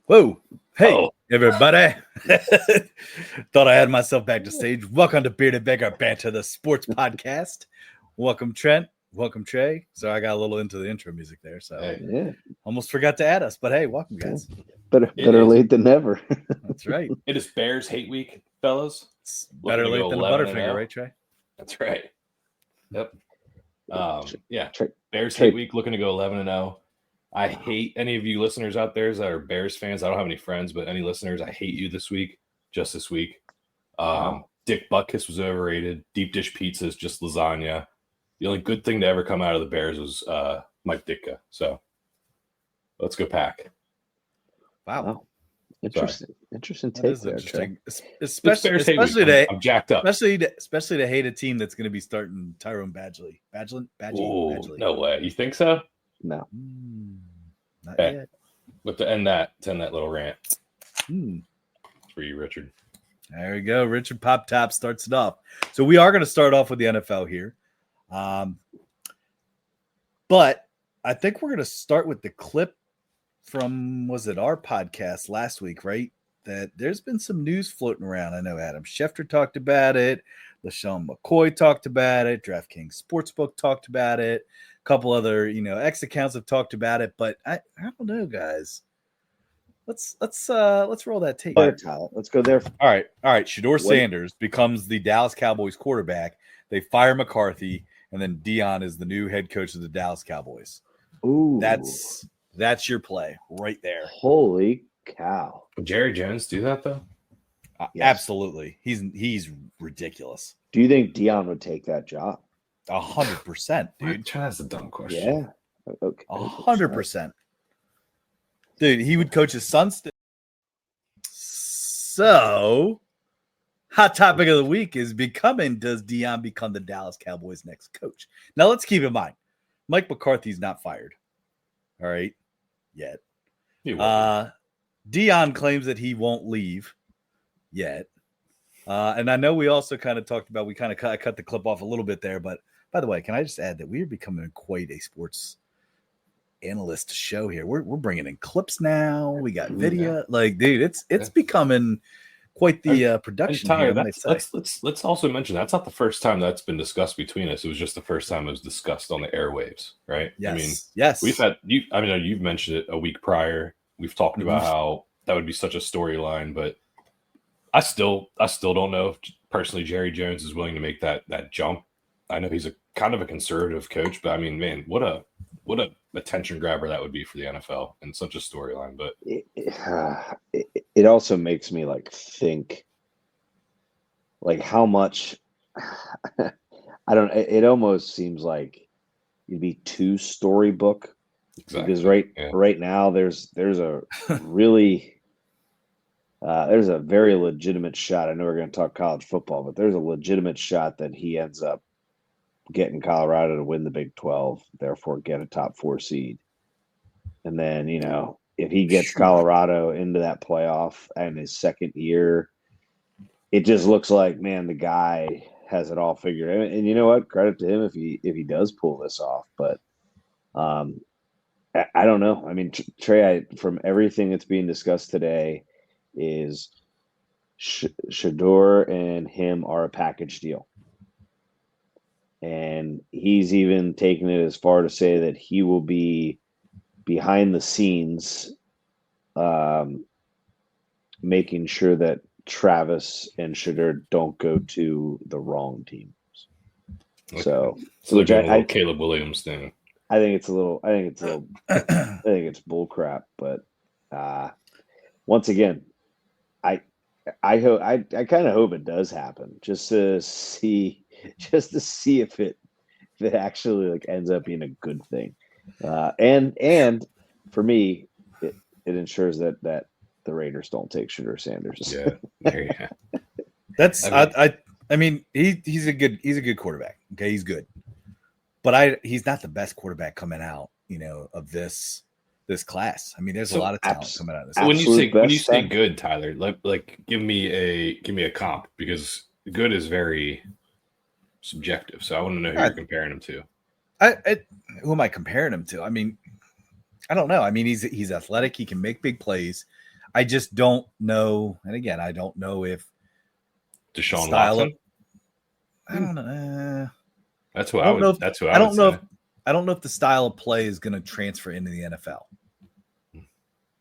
Whoa. Hey, Oh. everybody. Thought I had myself back to stage. Welcome to Bearded Beggar Banter, the sports podcast. Welcome, Trent. Welcome, Trey. So I got a little into the intro music there. So almost forgot to add us. But hey, welcome, guys. Better late than never. That's right. It is Bears Hate Week, fellas. It's better late than a Butterfinger, right, Trey? That's right. Yep. Yeah. Trey, Bears Hate Week, looking to go 11-0. I hate any of you listeners out there that are Bears fans. I don't have any friends, but any listeners, I hate you this week. Just this week. Dick Butkus was overrated. Deep dish pizza is just lasagna. The only good thing to ever come out of the Bears was Mike Ditka. So let's go Pack. Wow. Interesting take there. Interesting. Especially I'm jacked up. Especially to hate a team that's going to be starting Tyrone Badgley. Badgley. No way. You think so? No. Not yet. But to end that little rant. For you, Richard. There we go. Richard Pop Top starts it off. So we are going to start off with the NFL here. But I think we're going to start with the clip from, was it our podcast last week, right? That there's been some news floating around. I know Adam Schefter talked about it. LaShawn McCoy talked about it. DraftKings Sportsbook talked about it. A couple other, X accounts have talked about it, but I don't know, guys. Let's roll that tape. Let's go there. All right. Shedeur Sanders becomes the Dallas Cowboys quarterback. They fire McCarthy, and then Dion is the new head coach of the Dallas Cowboys. Ooh, that's your play right there. Holy cow! Would Jerry Jones do that though? Yes. Absolutely. He's ridiculous. Do you think Dion would take that job? 100%, dude. That's a dumb question. Yeah. Okay. 100%. Dude, he would coach his son still. So, hot topic of the week is does Dion become the Dallas Cowboys' next coach? Now, let's keep in mind, Mike McCarthy's not fired. All right? Yet. Dion claims that he won't leave yet. And I know we also kind of talked about, I cut the clip off a little bit there, but by the way, can I just add that we are becoming quite a sports analyst show here. We're bringing in clips now. We got video. Like, dude, it's becoming quite the production. Tyler, let's also mention that's not the first time that's been discussed between us. It was just the first time it was discussed on the airwaves, right? Yes. We've had you. I mean, you've mentioned it a week prior. We've talked about how that would be such a storyline, but I still don't know if personally Jerry Jones is willing to make that jump. I know he's a kind of a conservative coach, but I mean, man, what a attention grabber that would be for the NFL and such a storyline. But it also makes me think how much I don't. It almost seems like you'd be too storybook. Exactly. Because right now there's a really there's a very legitimate shot. I know we're going to talk college football, but there's a legitimate shot that he ends up getting Colorado to win the Big 12, therefore get a top 4 seed. And then, if he gets Colorado into that playoff in his second year, it just looks like, man, the guy has it all figured out. And you know what? Credit to him if he does pull this off. But I don't know. I mean, Trey, from everything that's being discussed today, is Shedeur and him are a package deal. And he's even taken it as far to say that he will be behind the scenes making sure that Travis and Shedeur don't go to the wrong teams. Okay. So like a Caleb Williams thing. I think it's bull crap, but once again, I kind of hope it does happen just to see if it actually ends up being a good thing. And for me, it ensures that the Raiders don't take Shedeur Sanders. Yeah, there you go. That's I mean he's a good quarterback. Okay, he's good, but he's not the best quarterback coming out, of this class. I mean, there's a lot of talent coming out of this. When you say good, Tyler, like give me a comp, because good is very subjective. So I want to know who you're comparing him to. Who am I comparing him to? I mean, I don't know. I mean, he's athletic. He can make big plays. I just don't know. And again, I don't know if Deshaun Watson. I don't know. That's who I would. That's who I would say. I don't know if the style of play is going to transfer into the NFL.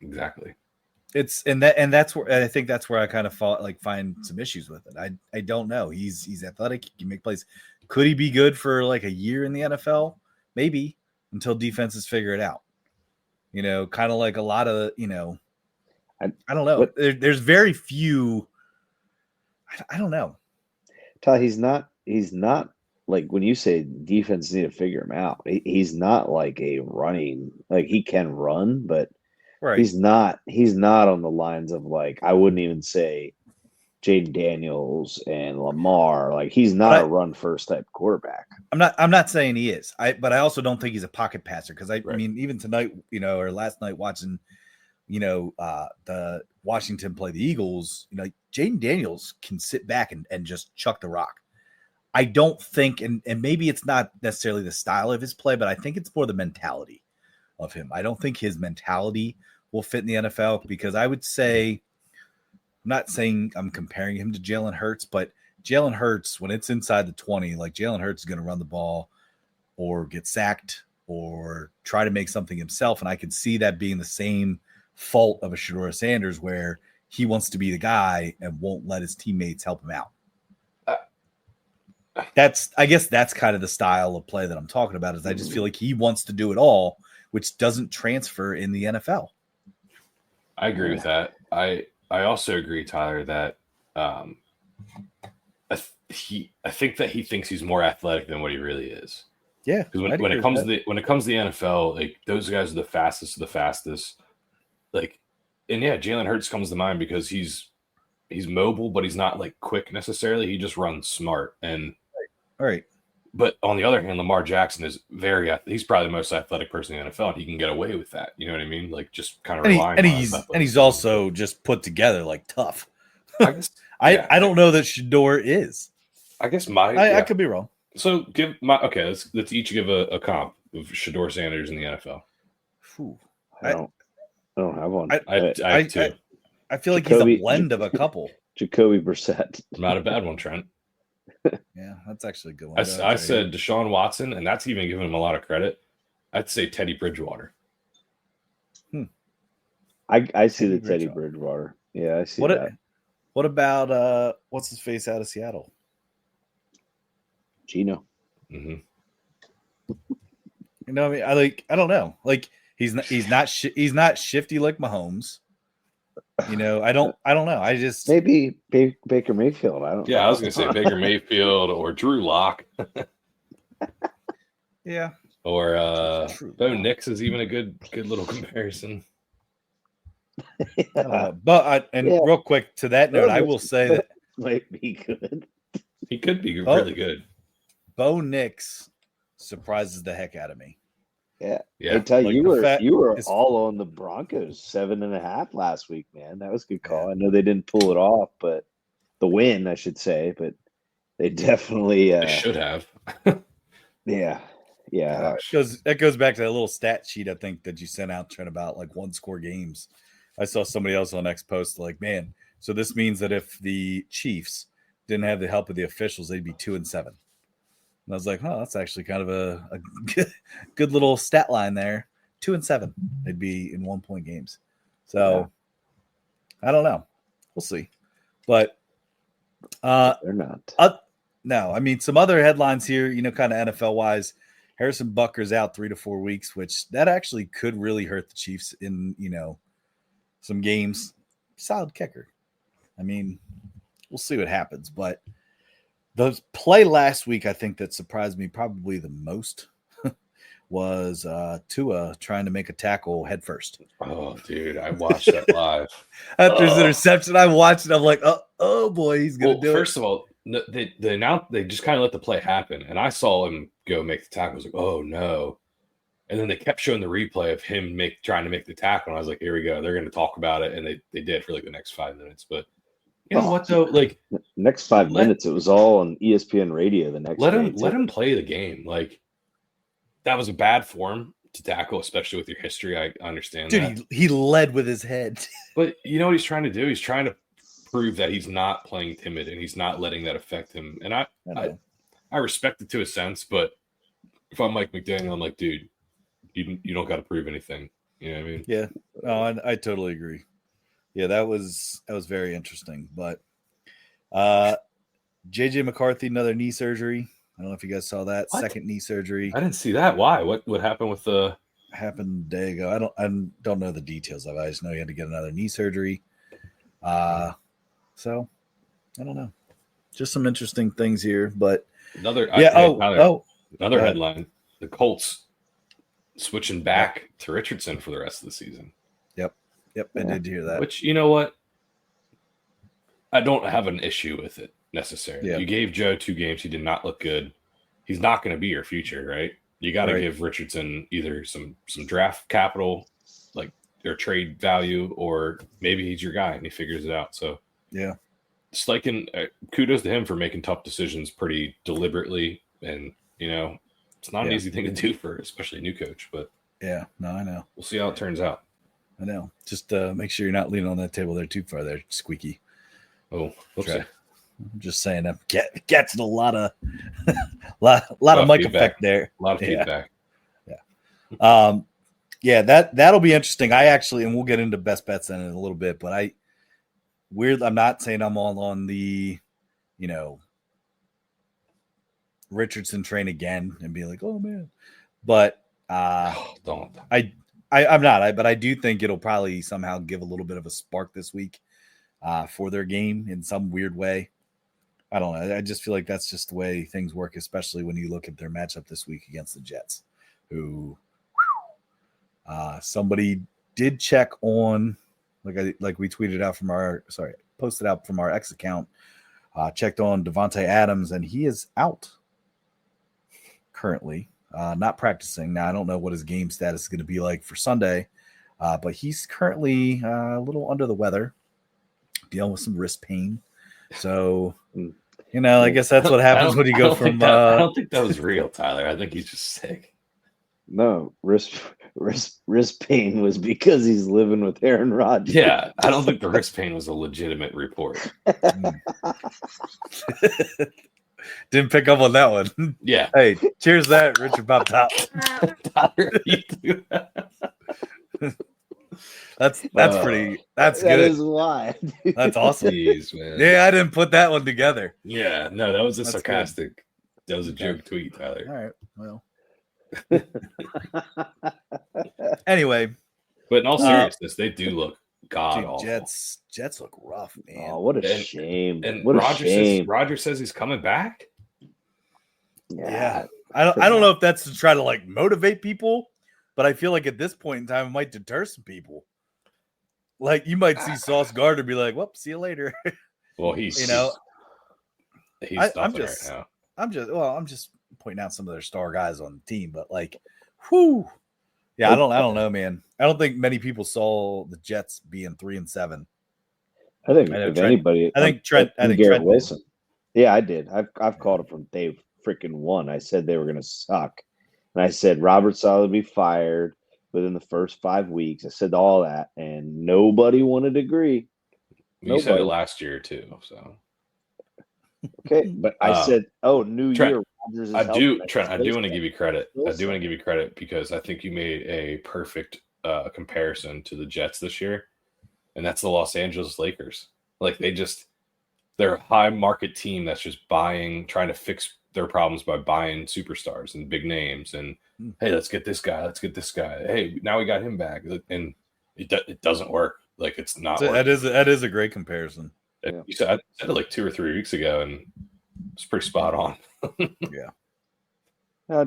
Exactly. That's where I think that's where I kind of find some issues with it. I don't know. He's athletic. He can make plays. Could he be good for like a year in the NFL? Maybe, until defenses figure it out. Kind of like a lot of I don't know. There's very few. I don't know. Ty, he's not like when you say defense need to figure him out. He's not like a running, like he can run, but right. He's not on the lines of like, I wouldn't even say Jaden Daniels and Lamar. Like he's not a run first type quarterback. I'm not saying he is. But I also don't think he's a pocket passer because I mean even tonight, or last night watching, the Washington play the Eagles, Jaden Daniels can sit back and just chuck the rock. I don't think, and maybe it's not necessarily the style of his play, but I think it's more the mentality of him. I don't think his mentality will fit in the NFL because I would say, I'm not saying I'm comparing him to Jalen Hurts, but Jalen Hurts, when it's inside the 20, like Jalen Hurts is going to run the ball or get sacked or try to make something himself. And I can see that being the same fault of a Shedeur Sanders where he wants to be the guy and won't let his teammates help him out. I guess that's kind of the style of play that I'm talking about is I just feel like he wants to do it all, which doesn't transfer in the NFL. I agree with that. I also agree, Tyler, that I think that he thinks he's more athletic than what he really is. Yeah, because when it comes to the NFL, like those guys are the fastest of the fastest. Like, and yeah, Jalen Hurts comes to mind because he's mobile, but he's not like quick necessarily. He just runs smart and right. But on the other hand, Lamar Jackson is he's probably the most athletic person in the NFL, and he can get away with that. You know what I mean? Like just kind of relying on his and he's also just put together like tough. I guess, I don't know that Shedeur is. I guess I could be wrong. So let's each give a comp of Shedeur Sanders in the NFL. I don't have one. I have two. I feel like he's a blend of a couple. Jacoby Brissett. Not a bad one, Trent. Yeah, that's actually a good one. I said Deshaun Watson, and that's even giving him a lot of credit. I'd say Teddy Bridgewater. I see the Teddy Bridgewater. Yeah, I see that. What about what's his face out of Seattle? Gino. Mm-hmm. I mean, I don't know. Like he's not shifty like Mahomes. I don't know. I just maybe Baker Mayfield. I don't. Yeah, I was gonna say Baker Mayfield or Drew Lock. Yeah. Or Bo Nix is even a good little comparison. Real quick to that note, I will say that might be good. He could be really good. Bo Nix surprises the heck out of me. Yeah. I tell you, you were all on the Broncos 7.5 last week, man. That was a good call. I know they didn't pull it off, but the win, I should say, but they definitely they should have. Yeah. That goes back to that little stat sheet I think that you sent out, Trent, about like 1-score games. I saw somebody else on X post like, man, so this means that if the Chiefs didn't have the help of the officials, they'd be 2-7. And I was like, oh, that's actually kind of a good little stat line there. 2-7, they'd be in 1-point games. So I don't know. We'll see. But they're not. No, I mean some other headlines here, kind of NFL wise. Harrison Butker's out 3 to 4 weeks, which that actually could really hurt the Chiefs in, some games. Solid kicker. I mean, we'll see what happens. But the play last week, I think that surprised me probably the most was Tua trying to make a tackle head first. Oh, dude, I watched that live. After his interception, I watched it. I'm like, oh boy, he's going to do it. First of all, they just kind of let the play happen. And I saw him go make the tackle. I was like, oh, no. And then they kept showing the replay of him trying to make the tackle. And I was like, here we go. They're going to talk about it. And they did for like the next 5 minutes. But you know what, though? Like, next 5 minutes, it was all on ESPN radio the next day. Let him play the game. Like, that was a bad form to tackle, especially with your history. I understand that. Dude, he led with his head. But you know what he's trying to do? He's trying to prove that he's not playing timid and he's not letting that affect him. And I respect it to a sense, but if I'm Mike McDaniel, I'm like, dude, you don't got to prove anything. You know what I mean? Yeah. No, I totally agree. Yeah, that was very interesting. But JJ McCarthy, another knee surgery. I don't know if you guys saw that. What? Second knee surgery. I didn't see that. Why? What happened with the? Happened a day ago. I don't know the details of it. I just know he had to get another knee surgery. So I don't know. Just some interesting things here, but Another headline: the Colts switching back to Richardson for the rest of the season. Yep, I did hear that. Which, you know what? I don't have an issue with it necessarily. Yeah. You gave Joe 2 games. He did not look good. He's not going to be your future, right? You got to give Richardson either some draft capital, like or trade value, or maybe he's your guy and he figures it out. So yeah, just like kudos to him for making tough decisions pretty deliberately, and it's not an easy thing to do for especially a new coach. But yeah, no, I know. We'll see how it turns out. I know. Just make sure you're not leaning on that table there too far there, Squeaky. Oh, I'm just saying that gets a lot of of mic feedback. Effect there. A lot of feedback. Yeah. That'll be interesting. I actually, and we'll get into best bets in a little bit, but I'm not saying I'm all on the, Richardson train again and be like, oh man, but don't. I'm not. But I do think it'll probably somehow give a little bit of a spark this week for their game in some weird way. I don't know. I just feel like that's just the way things work, especially when you look at their matchup this week against the Jets, who somebody did check on, like we tweeted out posted out from our X account, checked on Devontae Adams, and he is out currently. Not practicing. Now, I don't know what his game status is going to be like for Sunday, but he's currently a little under the weather, dealing with some wrist pain. So, I guess that's what happens when you go from... I don't think that was real, Tyler. I think he's just sick. No, wrist pain was because he's living with Aaron Rodgers. Yeah, I don't think the wrist pain was a legitimate report. Didn't pick up on that one. Yeah. Hey, cheers that, Richard Pop Top. That's pretty. That's good. That is why. That's awesome. Jeez, man. Yeah, I didn't put that one together. Yeah, no, that was a That's sarcastic. Good. That was a joke tweet, Tyler. All right. Well. Anyway, but in all seriousness, they do look god-awful. Jets look rough, man. Oh, what a shame! And what a shame. Roger says he's coming back. Yeah. I don't know if that's to try to motivate people, but I feel like at this point in time it might deter some people. Like you might see Sauce Gardner be like, "Well, see you later." Well, he's he's I'm just right now. I'm just pointing out some of their star guys on the team, but whew. Yeah, I don't know, man. I don't think many people saw the Jets being 3-7. I think if anybody, I think Trent Wilson. Yeah, I did. I've called it from day freaking one. I said they were going to suck, and I said Robert Saleh would be fired within the first 5 weeks. I said all that, and nobody wanted to agree. You said it last year too, so okay. But I said, new year. I do want to give you credit. I do want to give you credit because I think you made a perfect comparison to the Jets this year, and that's the Los Angeles Lakers. They're a high market team that's just trying to fix their problems by buying superstars and big names. And hey, let's get this guy. Hey, now we got him back, and it doesn't work. It's not. That is a great comparison. Yeah. I said it 2 or 3 weeks ago, and it's pretty spot on. Yeah. I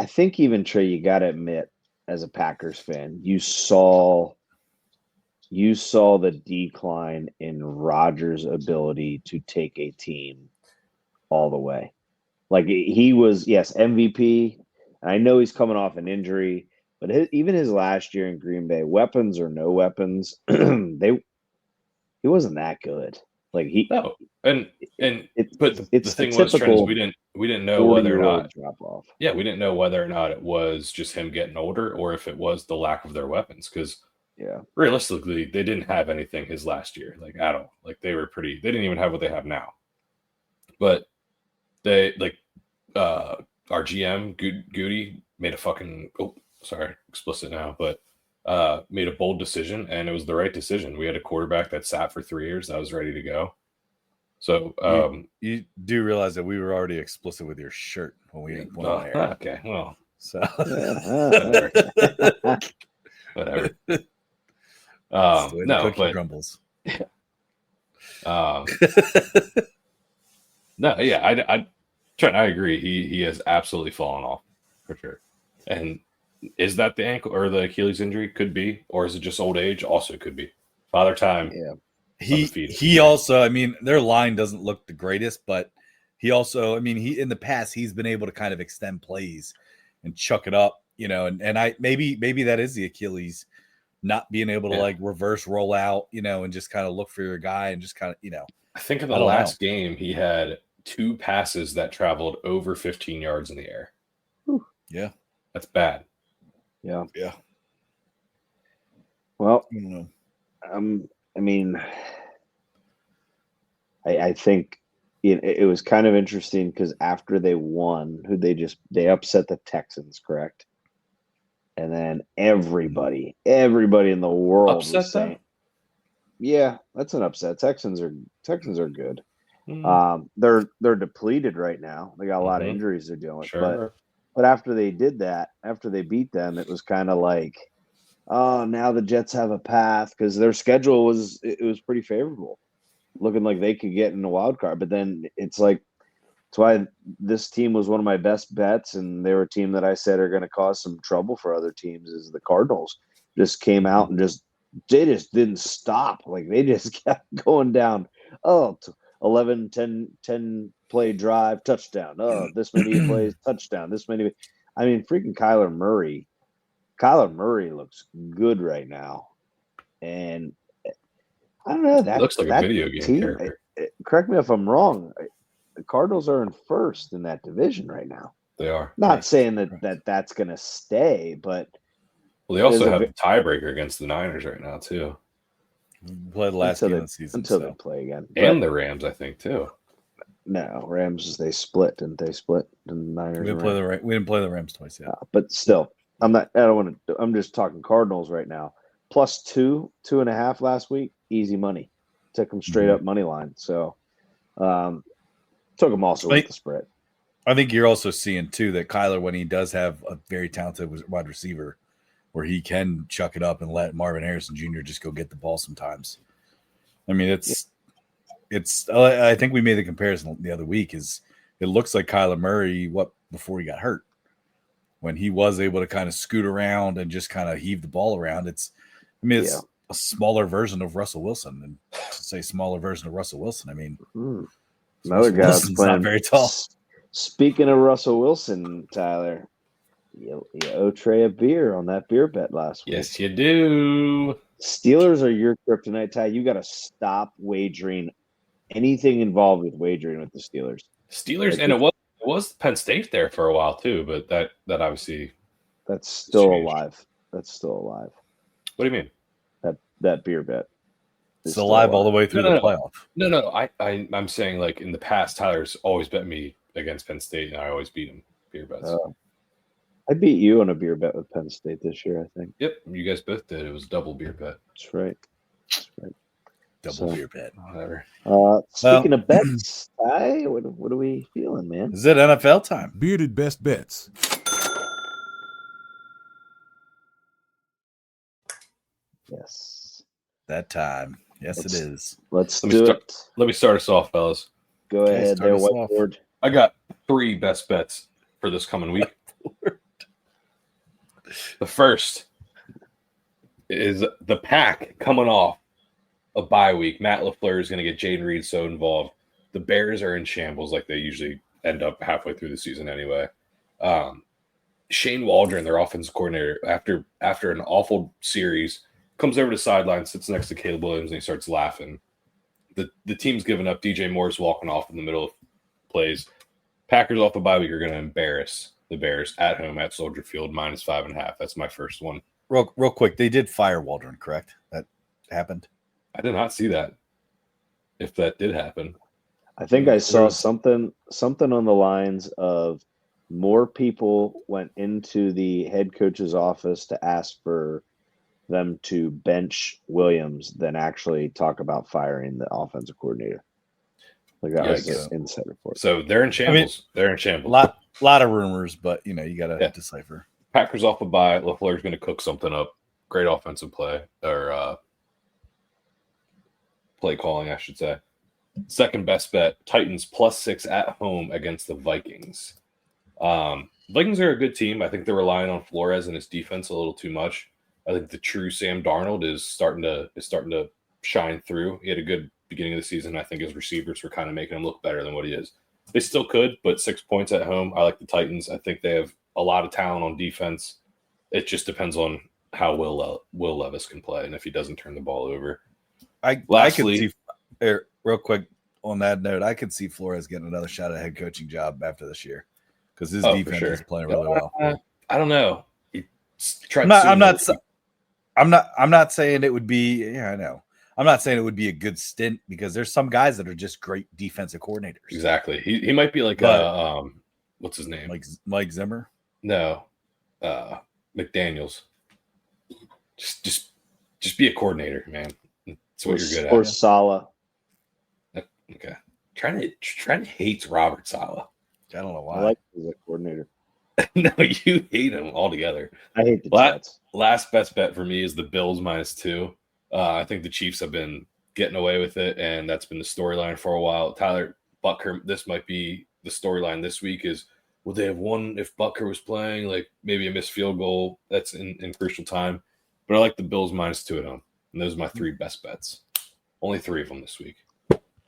think even Trey, you got to admit, as a Packers fan, you saw the decline in Rodgers' ability to take a team all the way. He was, yes, MVP. And I know he's coming off an injury, but even his last year in Green Bay, weapons or no weapons, he wasn't that good. Like he, No, and but the it's thing the was, Trent, is typical we didn't know whether or 40-year-old not. drop off. Yeah, we didn't know whether or not it was just him getting older or if it was the lack of their weapons. Because Yeah, realistically, they didn't have anything his last year, like at all. Like they didn't even have what they have now. But they our GM Goody made a fucking explicit now, but made a bold decision, and it was the right decision. We had a quarterback that sat for 3 years that was ready to go. So you do realize that we were already explicit with your shirt when we went on air. Okay, well, So whatever. That's the way the No, cookie but crumbles. No, yeah, Trent, I agree. He has absolutely fallen off for sure. And is that the ankle or the Achilles injury? Could be, or is it just old age? Also could be. Father Time. yeah. He also, I mean, their line doesn't look the greatest, but he also, I mean, he in the past he's been able to kind of extend plays and chuck it up, you know, and I maybe that is the Achilles, not being able to like reverse roll out, you know, and just kind of look for your guy and just kind of, you know. I think in the last game he had 2 passes that traveled over 15 yards in the air. Whew. Yeah. That's bad. Yeah. Yeah. Well, I mean, I think it was kind of interesting because after they won, they upset the Texans, correct? And then everybody in the world was saying, yeah, that's an upset. Texans are good. They're depleted right now. They got a lot of injuries they're dealing with. Sure. But after they did that, after they beat them, it was kind of like, oh, now the Jets have a path because their schedule was pretty favorable, looking like they could get in the wild card. But then it's like, that's why this team was one of my best bets, and they were a team that I said are going to cause some trouble for other teams. Is the Cardinals just came out and they just didn't stop. Like they just kept going down. Oh, 11, 10 play drive, touchdown. Oh, this many plays, touchdown. This many. I mean, freaking Kyler Murray looks good right now. And I don't know. That looks like a video game team, character. Correct me if I'm wrong. The Cardinals are in first in that division right now. They are. Not saying that's going to stay, but they also have a tiebreaker against the Niners right now too. Played the last game of the season until they play again, and the Rams, I think too. No, Rams they split, didn't they? Split the Niners. We didn't play the Rams twice yet. But still, I'm just talking Cardinals right now. Plus 2.5 last week, easy money. Took them straight up money line. So, took them also with the spread. I think you're also seeing too that Kyler, when he does have a very talented wide receiver, where he can chuck it up and let Marvin Harrison Jr. just go get the ball sometimes. I mean, it's. I think we made the comparison the other week. It looks like Kyler Murray before he got hurt, when he was able to kind of scoot around and just kind of heave the ball around. It's a smaller version of Russell Wilson, and to say smaller version of Russell Wilson, I mean, another guy's not very tall. Speaking of Russell Wilson, Tyler, you owe Trey a beer on that beer bet last week. Yes, you do. Steelers are your kryptonite, Ty. You got to stop wagering anything involved with wagering with the Steelers. And it was Penn State there for a while too, but that obviously that's still alive. That's still alive. What do you mean? That beer bet is still alive all the way through the playoff. No. I'm saying, like, in the past, Tyler's always bet me against Penn State, and I always beat him beer bets. I beat you on a beer bet with Penn State this year, I think. Yep, you guys both did. It was a double beer bet. That's right. Double beer bet. Whatever. Speaking of bets, Ty, what are we feeling, man? Is it NFL time? Bearded best bets. Yes. That time. Yes, it is. Let me start us off, fellas. Go ahead there, whiteboard. I got 3 best bets for this coming week. The first is the Pack coming off a bye week. Matt LaFleur is going to get Jaden Reed so involved. The Bears are in shambles like they usually end up halfway through the season anyway. Shane Waldron, their offensive coordinator, after an awful series, comes over to the sideline, sits next to Caleb Williams, and he starts laughing. the team's giving up. DJ Moore's walking off in the middle of plays. Packers off the bye week are going to embarrass the Bears at home at Soldier Field -5.5. That's my first one. Real quick, they did fire Waldron, correct? That happened. I did not see that. If that did happen, I think I saw something on the lines of more people went into the head coach's office to ask for them to bench Williams than actually talk about firing the offensive coordinator. Like that was an inside report. So they're in shambles. They're in shambles. Lot of rumors, but you got to decipher. Packers off a bye. LaFleur's going to cook something up. Great offensive play or play calling, I should say. Second best bet: Titans +6 at home against the Vikings. Vikings are a good team. I think they're relying on Flores and his defense a little too much. I think the true Sam Darnold is starting to shine through. He had a good beginning of the season. I think his receivers were kind of making him look better than what he is. They still could, but 6 points at home. I like the Titans. I think they have a lot of talent on defense. It just depends on how Will Levis can play and if he doesn't turn the ball over. I could see, real quick on that note, I could see Flores getting another shot at a head coaching job after this year because his defense is playing really well. I don't know. I'm not saying it would be. Yeah, I know. I'm not saying it would be a good stint because there's some guys that are just great defensive coordinators. Exactly. He might be like what's his name? Mike Zimmer? No. McDaniels. Just be a coordinator, man. That's what you're good at. Or Saleh. Okay. Trying to hate Robert Saleh. I don't know why. I like him as a coordinator. No, you hate him altogether. I hate the Jets. Last best bet for me is the Bills -2. I think the Chiefs have been getting away with it, and that's been the storyline for a while. Tyler Butker, this might be the storyline this week is, would they have won if Butker was playing? Like maybe a missed field goal that's in crucial time. But I like the Bills -2 at home. And those are my 3 best bets. Only 3 of them this week.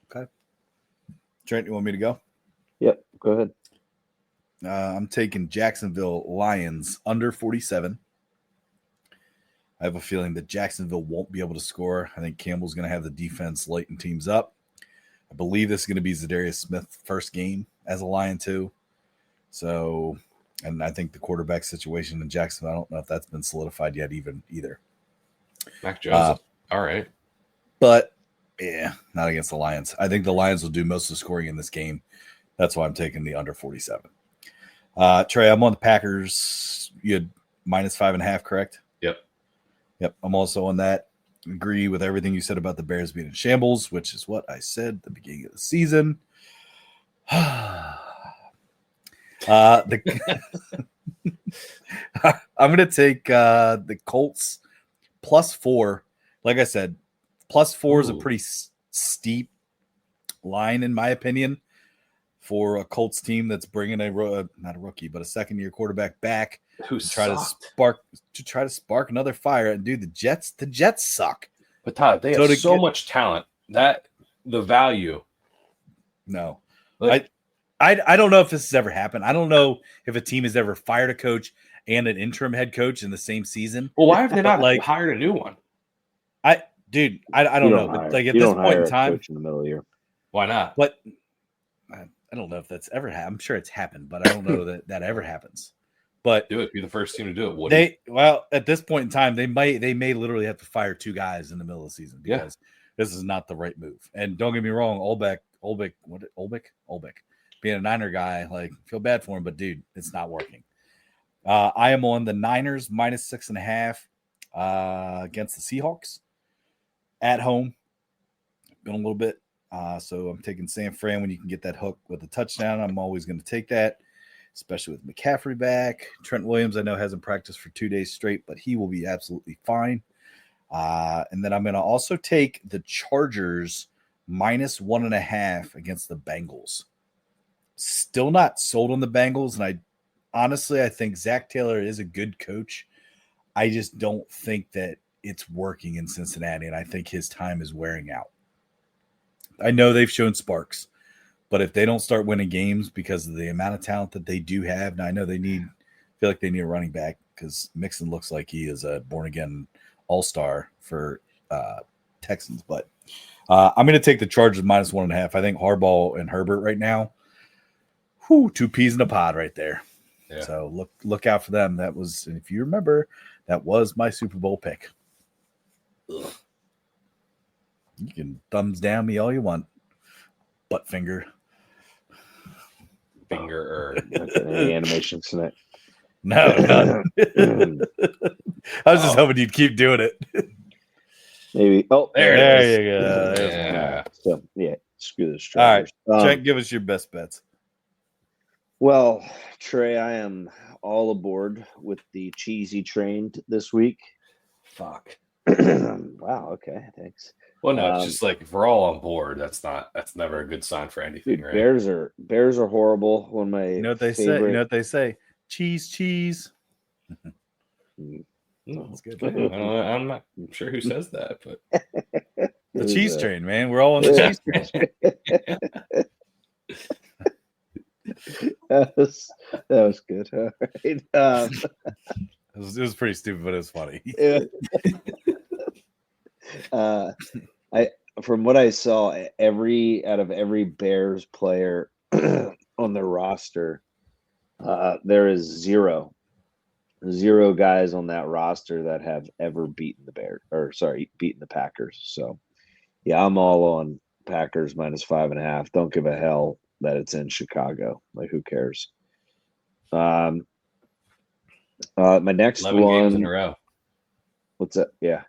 Okay. Trent, you want me to go? Yep, go ahead. I'm taking Jacksonville Lions under 47. I have a feeling that Jacksonville won't be able to score. I think Campbell's going to have the defense lighten teams up. I believe this is going to be Zadarius Smith's first game as a Lion too. So, and I think the quarterback situation in Jacksonville, I don't know if that's been solidified yet either. Mac Jones, all right. But, yeah, not against the Lions. I think the Lions will do most of the scoring in this game. That's why I'm taking the under 47. Trey, I'm on the Packers. You had -5.5, correct? Yep, I'm also on that. Agree with everything you said about the Bears being in shambles, which is what I said at the beginning of the season. I'm going to take the Colts +4. Like I said, +4 is a pretty steep line, in my opinion, for a Colts team that's bringing not a rookie, but a second-year quarterback back to try to spark another fire. And dude, the Jets suck. But Todd, they have so much talent that the value. No, I don't know if this has ever happened. I don't know if a team has ever fired a coach and an interim head coach in the same season. Well, why have they not hired a new one? I don't know. But like at this point in time, coach in the middle of the year. Why not? But I don't know if that's ever happened. I'm sure it's happened, but I don't know that ever happens. But do it. Be the first team to do it. At this point in time, they may literally have to fire 2 guys in the middle of the season because this is not the right move. And don't get me wrong, Olbeck, being a Niner guy, like feel bad for him, but dude, it's not working. I am on the Niners -6.5 against the Seahawks at home. Been a little bit. So I'm taking San Fran when you can get that hook with a touchdown. I'm always going to take that, especially with McCaffrey back. Trent Williams, I know, hasn't practiced for 2 days straight, but he will be absolutely fine. And then I'm going to also take the Chargers -1.5 against the Bengals. Still not sold on the Bengals, and I think Zach Taylor is a good coach. I just don't think that it's working in Cincinnati, and I think his time is wearing out. I know they've shown sparks, but if they don't start winning games because of the amount of talent that they do have, now I know feel like they need a running back because Mixon looks like he is a born-again all-star for Texans. But I'm going to take the Chargers minus 1.5. I think Harbaugh and Herbert right now, two peas in a pod right there. Yeah. So look out for them. That was, and if you remember, that was my Super Bowl pick. Ugh. You can thumbs down me all you want. Butt finger. Any animations tonight? No, none. I was just hoping you'd keep doing it. Maybe. Oh, there you go. Yeah. So screw this. All right, Jack, give us your best bets. Well, Trey, I am all aboard with the cheesy train this week. Fuck. Wow. Okay. Thanks. Well, no, it's just like if we're all on board, that's never a good sign for anything, dude, right? Bears are horrible. One of my you know what they say. You know what they say. Cheese. That's good. I'm not sure who says that, but the cheese train, man. We're all on the cheese train. That was good. All right. It was pretty stupid, but it was funny. From what I saw, out of every Bears player on their roster, there is zero guys on that roster that have ever beaten the Packers. So yeah, I'm all on Packers minus 5.5. Don't give a hell that it's in Chicago. Like, who cares? My next 11 one games in a row. What's that? Yeah.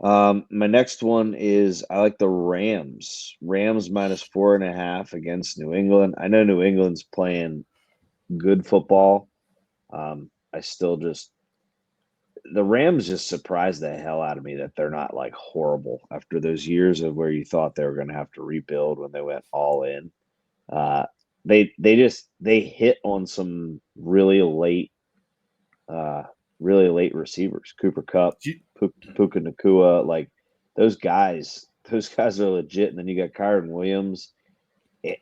My next one is I like the Rams. Rams minus 4.5 against New England. I know New England's playing good football. The Rams just surprised the hell out of me that they're not like horrible after those years of where you thought they were going to have to rebuild when they went all in. They hit on some really late receivers. Cooper Kupp, Puka Nacua, like those guys are legit. And then you got Kyron Williams,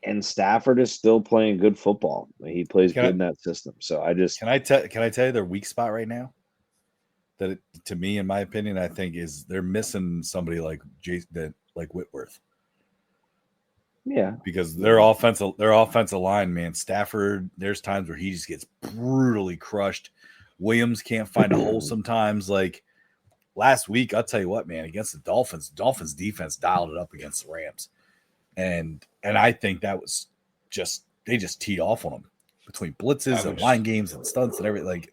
and Stafford is still playing good football. He plays good in that system. So can I tell you their weak spot right now? That to me, in my opinion, I think is they're missing somebody like Whitworth. Yeah, because their offensive line, man, Stafford. There's times where he just gets brutally crushed. Williams can't find a hole sometimes. Like last week, I'll tell you what, man, against the Dolphins defense dialed it up against the Rams, and I think that was they just teed off on them between blitzes and line games and stunts and everything. Like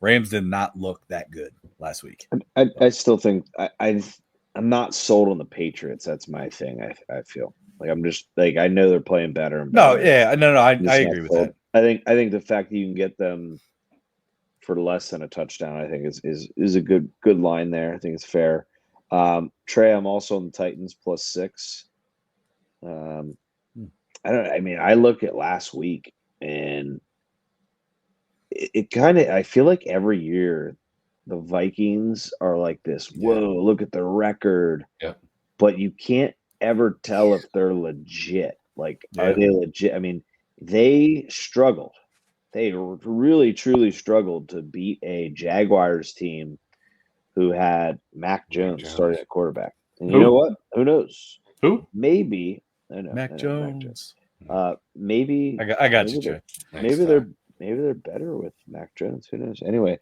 Rams did not look that good last week. I still think I'm not sold on the Patriots. That's my thing. I feel like I'm just like I know they're playing better and better. I agree with that. I think the fact that you can get them for less than a touchdown, I think is a good line there. I think it's fair. Trey, I'm also on the Titans plus 6. I look at last week and it kind of, I feel like every year the Vikings are like this. Whoa, look at the record. Yeah. But you can't ever tell if they're legit. Like, are they legit? I mean, they struggled. They really, truly struggled to beat a Jaguars team who had Mac Jones starting at quarterback. And you know what? Who knows? Who? Maybe. Mac Jones. Maybe. I got you, Jay. Maybe they're better with Mac Jones. Who knows? Anyway.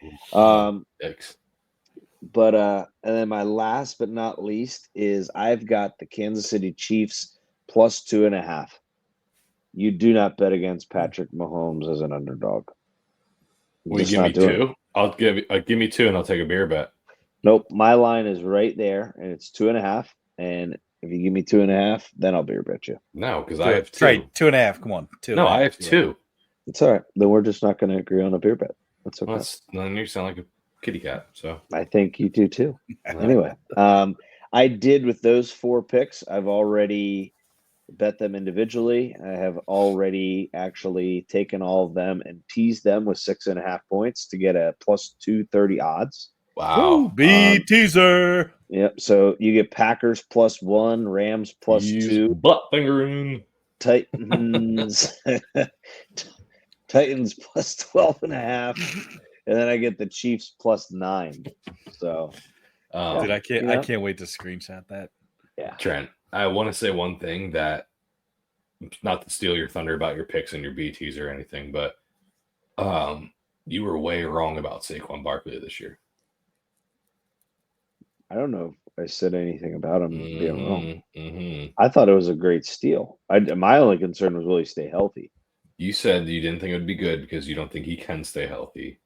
But and then my last but not least is I've got the Kansas City Chiefs plus 2.5. You do not bet against Patrick Mahomes as an underdog. Will you give me 2? I'll give me 2 and I'll take a beer bet. Nope. My line is right there and it's 2.5. And if you give me 2.5, then I'll beer bet you. No, because I have 2. Right, 2.5. Come on. 2. No, I have 2. It's all right. Then we're just not going to agree on a beer bet. That's okay. Then you sound like a kitty cat. So I think you do too. Anyway, I did with those 4 picks. I've already bet them individually. I have already actually taken all of them and teased them with 6.5 points to get a plus 230 odds. Wow. Teaser. Yep. So you get Packers plus 1, Rams plus 2. Butt fingering. Titans plus 12.5. And then I get the Chiefs plus 9. So Dude, I can't wait to screenshot that. Yeah. Trent, I want to say one thing that, not to steal your thunder about your picks and your BTs or anything, but you were way wrong about Saquon Barkley this year. I don't know if I said anything about him being wrong. Mm-hmm. I thought it was a great steal. My only concern was will he stay healthy? You said you didn't think it would be good because you don't think he can stay healthy.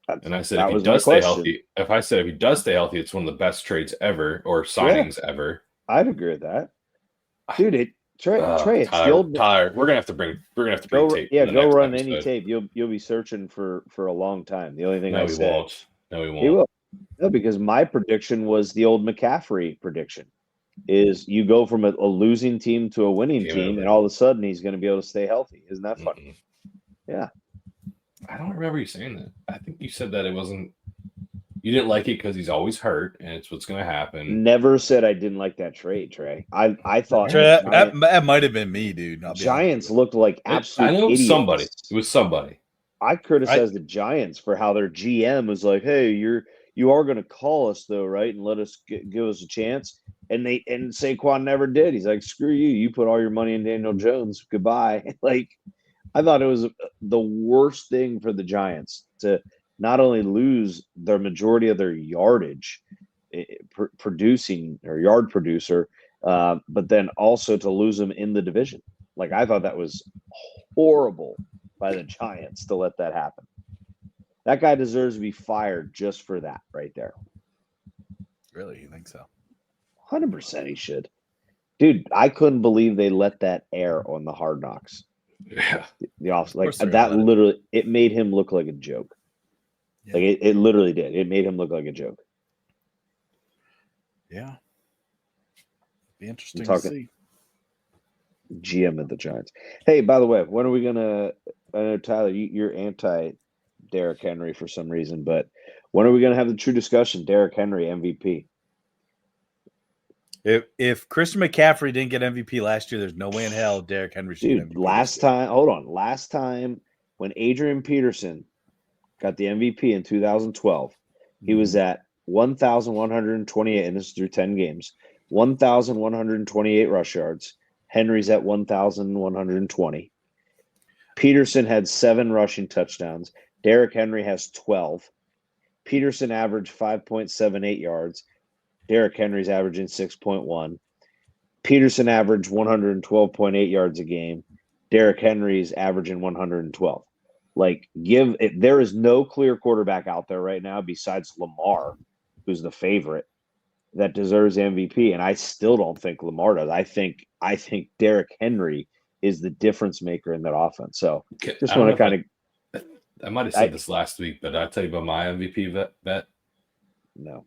And I said That if he was my does stay question. healthy, if he does stay healthy, it's one of the best trades ever or signings ever. I'd agree with that, dude. Trey, it's Tyler, the old Tyler, we're gonna have to bring tape. Yeah, in the go next run episode. any tape. You'll be searching for a long time. The only thing No, I he said, won't. No, he won't. he will. No, because my prediction was the old McCaffrey prediction: is you go from a losing team to a winning team, and all of a sudden he's going to be able to stay healthy. Isn't that funny? Yeah. I don't remember you saying that. I think you said that it wasn't. You didn't like it because he's always hurt, and it's what's going to happen. Never said I didn't like that trade, Trey. I thought Trey, that might have been me, dude. Giants looked like absolute I know idiots. somebody. It was somebody. I criticized the Giants for how their GM was like, "Hey, you are going to call us though, right? And let us give us a chance." And Saquon never did. He's like, "Screw you! You put all your money in Daniel Jones. Goodbye." Like, I thought it was the worst thing for the Giants to not only lose their majority of their yardage producing or yard producer, but then also to lose them in the division. Like, I thought that was horrible by the Giants to let that happen. That guy deserves to be fired just for that right there. Really? You think so? 100% he should. Dude, I couldn't believe they let that air on the Hard Knocks. Yeah. The office, like that literally, it made him look like a joke. Yeah. Like it literally did. It made him look like a joke. Yeah. Be interesting to see. GM of the Giants. Hey, by the way, when are we gonna? I know Tyler, you're anti Derrick Henry for some reason, but when are we gonna have the true discussion? Derrick Henry MVP. If Christian McCaffrey didn't get MVP last year, there's no way in hell Derrick Henry should get MVP. Last time when Adrian Peterson got the MVP in 2012, he was at 1,128, and this is through 10 games, 1,128 rush yards. Henry's at 1,120. Peterson had 7 rushing touchdowns. Derrick Henry has 12. Peterson averaged 5.78 yards. Derrick Henry's averaging 6.1. Peterson averaged 112.8 yards a game. Derrick Henry's averaging 112. Like, there is no clear quarterback out there right now besides Lamar, who's the favorite, that deserves MVP. And I still don't think Lamar does. I think Derrick Henry is the difference maker in that offense. So just want to kind of. I might have said this last week, but I'll tell you about my MVP bet. No.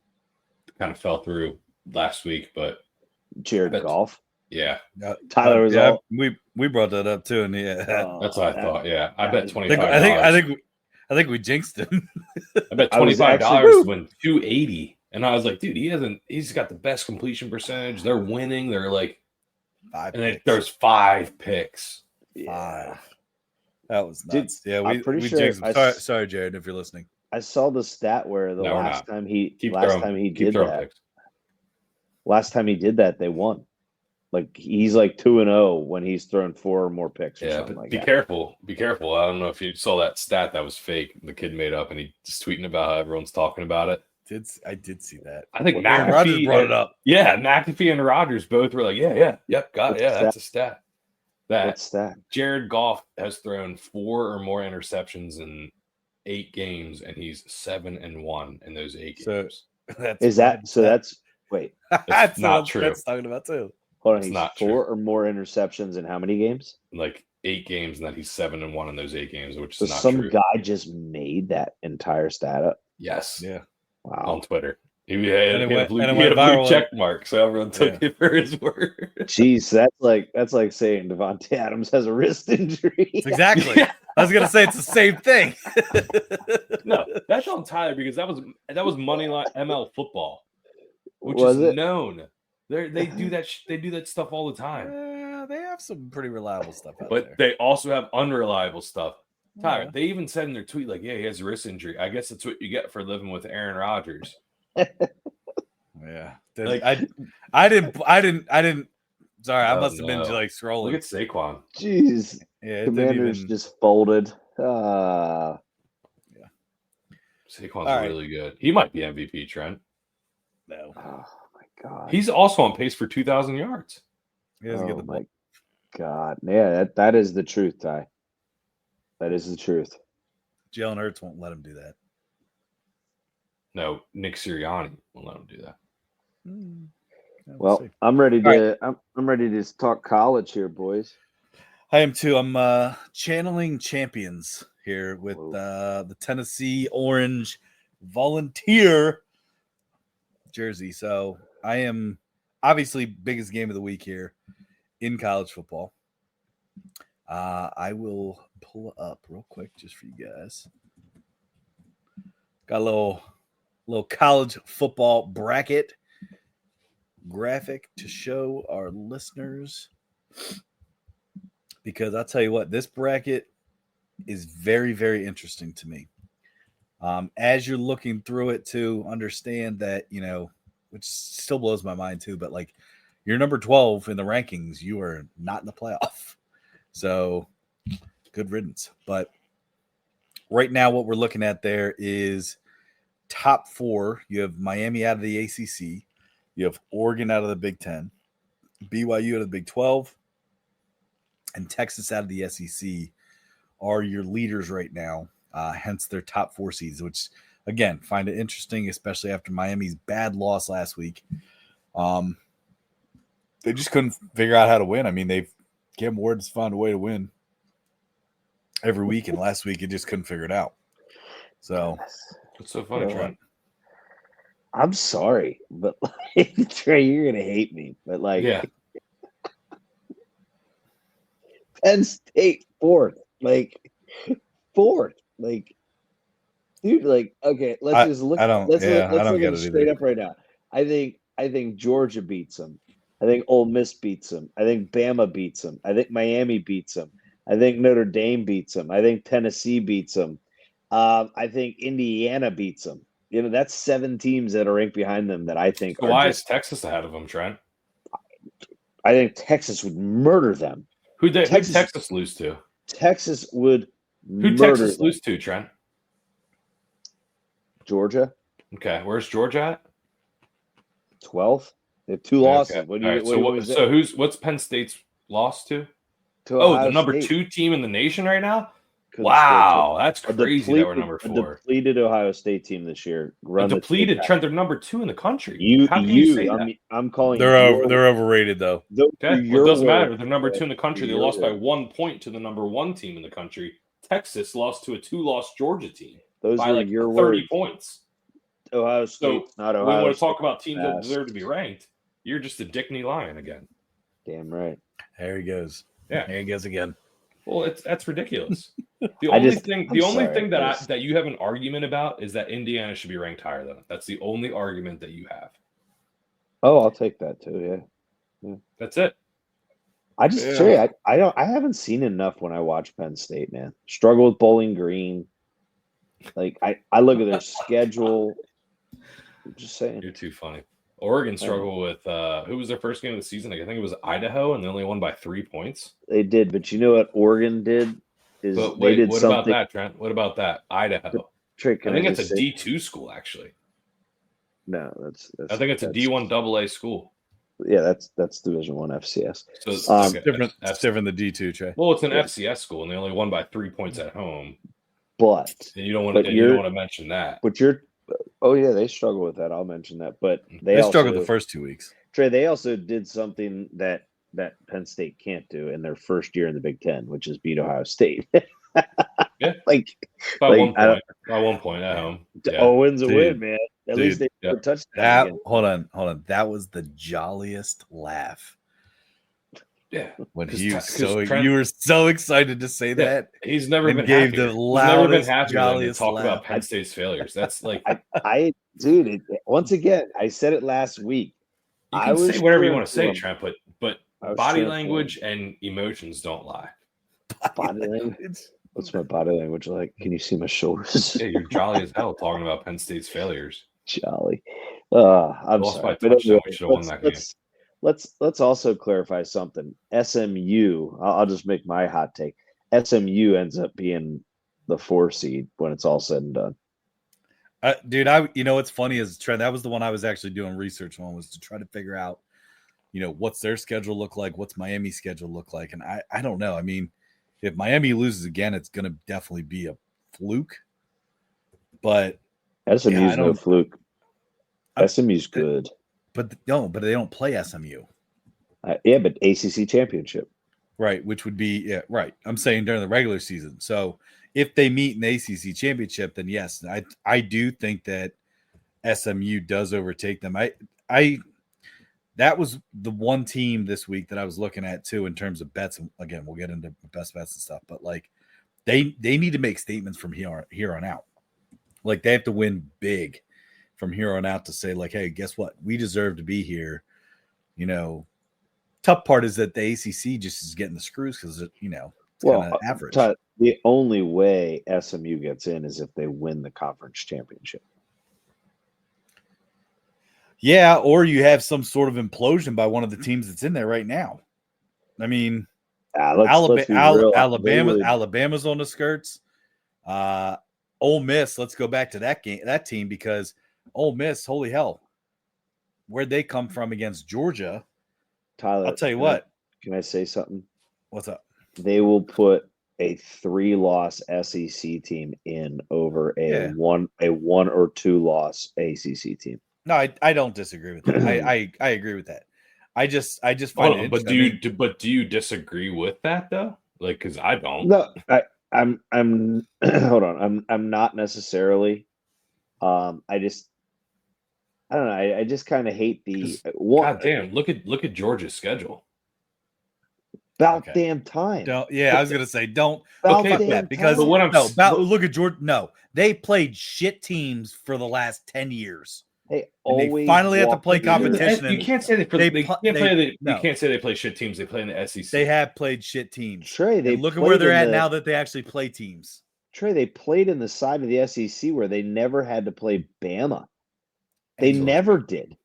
Kind of fell through last week, but Jared Goff. Yeah. Tyler was all. We brought that up too, and that's what I thought. Yeah, I bet $25. I think we jinxed him. I bet $25 to win $280, and I was like, dude, he's got the best completion percentage. They're winning. They're like 5 and picks. There's 5 picks. Yeah. 5. That was nuts. Dude, yeah, we jinxed him. Sorry, Jared, if you're listening. I saw the stat where last time he did that, they won. Like, he's like 2-0 when he's thrown 4 or more picks. Or something like be that. careful. Be careful. I don't know if you saw that stat that was fake. The kid made up, and he's just tweeting about how everyone's talking about it. I did see that. I think Rodgers brought it up. Yeah, McAfee and Rodgers both were like, yep, got it. Yeah, that's a stat. What's that? Jared Goff has thrown 4 or more interceptions in 8 games, and he's 7-1 in those 8 games. That's wait. That's not true. That's talking about too. Hold on, he's not 4 or more interceptions in how many games? Like 8 games, and then he's 7-1 in those 8 games, which is not some true. Guy just made that entire stat up. Yes. Yeah. Wow. On Twitter. He had a blue viral. check mark, so everyone took it for his word. Jeez, that's like saying Devontae Adams has a wrist injury. Exactly. I was gonna say it's the same thing. No, that's on Tyler because that was Moneyline ML football, which Was is it? known. They do that. They do that stuff all the time. They have some pretty reliable stuff out but there. They also have unreliable stuff. Tyler, Yeah. they even said in their tweet, like, yeah, he has a wrist injury. I guess that's what you get for living with Aaron Rodgers. Yeah. Like- I didn't. Sorry, I Oh, must have been no. like scrolling. Look at Saquon. Jeez. Yeah, it Commanders didn't even. just folded. Saquon's All right. really good. He might be MVP, Trent. No, Oh my God. He's also on pace for 2,000 yards. he doesn't get Oh the ball. my God. Yeah, that is the truth, Ty. That is the truth. Jalen Hurts won't let him do that. No, Nick Sirianni won't let him do that. Yeah, Well, see. I'm ready All to I'm ready to talk college here, boys. I am too. I'm channeling champions here with Whoa. the Tennessee Orange Volunteer jersey. So I am obviously biggest game of the week here in college football. I will pull up real quick just for you guys. Got a little college football bracket graphic to show our listeners, because I'll tell you what, this bracket is very, very interesting to me. As you're looking through it to understand that, which still blows my mind too, but like you're number 12 in the rankings, you are not in the playoff. So good riddance. But right now what we're looking at there is top 4. You have Miami out of the ACC. You have Oregon out of the Big 10, BYU out of the Big 12, and Texas out of the SEC are your leaders right now, hence their top 4 seeds, which, again, find it interesting, especially after Miami's bad loss last week. They just couldn't figure out how to win. I mean, Cam Ward's found a way to win every week, and last week it just couldn't figure it out. So It's so funny, Trent. I'm sorry, but like, Trey, you're gonna hate me. But like, Yeah. Penn State fourth, like, dude, like, okay, let's look I don't at get it it straight either. up right now. I think Georgia beats them. I think Ole Miss beats them. I think Bama beats them. I think Miami beats them. I think Notre Dame beats them. I think Tennessee beats them. I think Indiana beats them. That's 7 teams that are ranked behind them that I think So why is Texas ahead of them, Trent? I think Texas would murder them. Who'd Texas lose to? Texas would Who'd murder Texas them. lose to, Trent? Georgia, Okay, where's Georgia at? 12th. They have 2 losses. Okay. What do you? All right, what do you say? what's Penn State's loss to? To Oh, Ohio the number State. 2 team in the nation right now? 'Cause Wow, that's a crazy that we're number a 4. depleted Ohio State team this year. Depleted, Trent, they're number 2 in the country. How can you say that? I'm calling They're overrated though. Okay, well, it doesn't matter. They're number 2 in the country. They lost by 1 point to the number 1 team in the country. Texas lost to a 2-loss Georgia team Those by were like your 30 words. points. Ohio State, So not Ohio when we want to State. talk about teams that Fast. deserve to be ranked, you're just a Dickney lion again. Damn right. There he goes. Yeah, There he goes again. well, that's ridiculous. The only thing sorry, that you have an argument about is that Indiana should be ranked higher than it. That's the only argument that you have. Oh, I'll take that too. Yeah. That's it. I just Trey, I haven't seen enough when I watch Penn State, man. Struggle with Bowling Green. Like I look at their schedule. I'm just saying. You're too funny. Oregon struggled with who was their first game of the season? I think it was Idaho, and they only won by 3 points. They did, but you know what Oregon did? Is But they wait, did what something. about that, Trent? What about that? Idaho. Trey, I think it's a D2 school, actually. No, that's I think it's a D1 AA school. Yeah, that's Division 1 FCS. So it's Different. It's different than D2, Trey. Well, it's an FCS school, and they only won by 3 points at home. But And you don't want to mention that. But oh yeah, they struggle with that. I'll mention that. But They struggled the first 2 weeks. Trey, they also did something that Penn State can't do in their first year in the Big Ten, which is beat Ohio State. Yeah. Like by 1 point. By 1 point at home. Yeah. A win's a win, man. At least they yeah. touched That again. hold on. That was the jolliest laugh. Yeah. When Because he was Trent- you were so excited to say that. He's never And been gave happier. the He's never been loudest, happier than to jolliest talk laugh. about Penn State's failures. That's like Dude, once again, I said it last week. you I can was say whatever you cheering want to say, for Trent, but I was body cheering for language and emotions don't lie. Body language. What's my body language like? Can you see my shoulders? Yeah, you're jolly as hell talking about Penn State's failures. Jolly. I'm Lost by sorry, a but touchdown. anyway, We should have won that game. let's also clarify something. SMU, I'll just make my hot take. SMU ends up being the 4 seed when it's all said and done. Dude, you know what's funny is Trent. That was the one I was actually doing research on, was to try to figure out, what's their schedule look like, what's Miami's schedule look like, and I don't know. I mean, if Miami loses again, it's going to definitely be a fluke. But SMU's no fluke. SMU's good. But they don't play SMU. Yeah, but ACC championship. Right, which would be right. I'm saying during the regular season. So if they meet in the ACC championship, then yes, I do think that SMU does overtake them. That was the one team this week that I was looking at too in terms of bets. And again, we'll get into best bets and stuff, but like they need to make statements from here on out. Like they have to win big from here on out to say like, hey, guess what? We deserve to be here. Tough part is that the ACC just is getting the screws because it's kind of average. The only way SMU gets in is if they win the conference championship. Yeah, or you have some sort of implosion by one of the teams that's in there right now. I mean, Alabama's on the skirts. Ole Miss, let's go back to that team, because Ole Miss, holy hell, where'd they come from against Georgia? Tyler, I'll tell you what. Can I say something? What's up? They will put a 3-loss SEC team in over a 1 or 2 loss ACC team. No, I don't disagree with that. I agree with that. I just find it interesting. But do you disagree with that though? Like, because I don't. No, I'm hold on. I'm not necessarily. I don't know. I just kind of hate the God damn! Look at Georgia's schedule. Damn time. I was gonna say don't. Okay, that because look at Georgia. No, they played shit teams for the last 10 years. They finally have to play competition. You can't say they can't say they play shit teams. They play in the SEC. They have played shit teams. Trey, look at where they're at now that they actually play teams. Trey, they played in the side of the SEC where they never had to play Bama. They never did.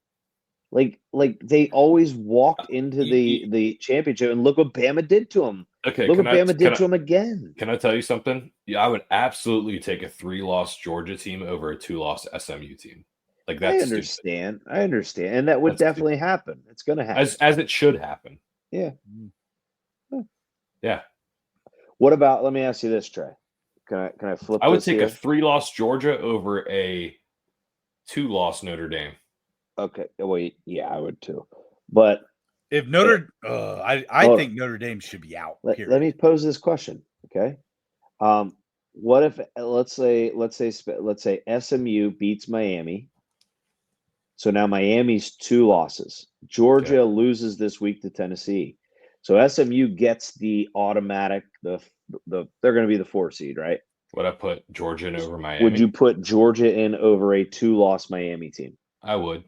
Like they always walked into the championship, and look what Bama did to them. Okay, look what Bama did to them again. Can I tell you something? Yeah, I would absolutely take a 3-loss Georgia team over a 2-loss SMU team. Like that's I understand, and that would definitely happen. It's going to happen, as it should happen. Yeah. Yeah. What about? Let me ask you this, Trey. Can I flip? I would take a 3-loss Georgia over a 2-loss Notre Dame. Okay. Well, yeah, I would too. But if I think Notre Dame should be out. Let me pose this question. Okay. What if let's say SMU beats Miami. So now Miami's 2 losses. Georgia loses this week to Tennessee. So SMU gets the automatic they're going to be the 4 seed, right? Would I put Georgia in over Miami? Would you put Georgia in over a 2-loss Miami team? I would.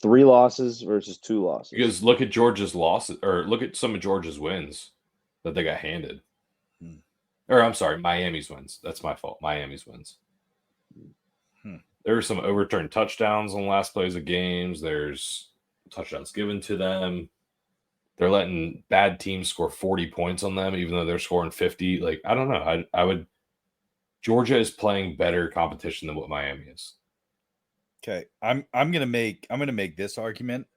3 losses versus 2 losses. Because look at Georgia's losses, or look at some of Georgia's wins that they got handed. Or I'm sorry, Miami's wins. That's my fault. Miami's wins. There are some overturned touchdowns on last plays of games. There's touchdowns given to them. They're letting bad teams score 40 points on them, even though they're scoring 50. Like, I don't know. I would. Georgia is playing better competition than what Miami is. Okay, I'm gonna make this argument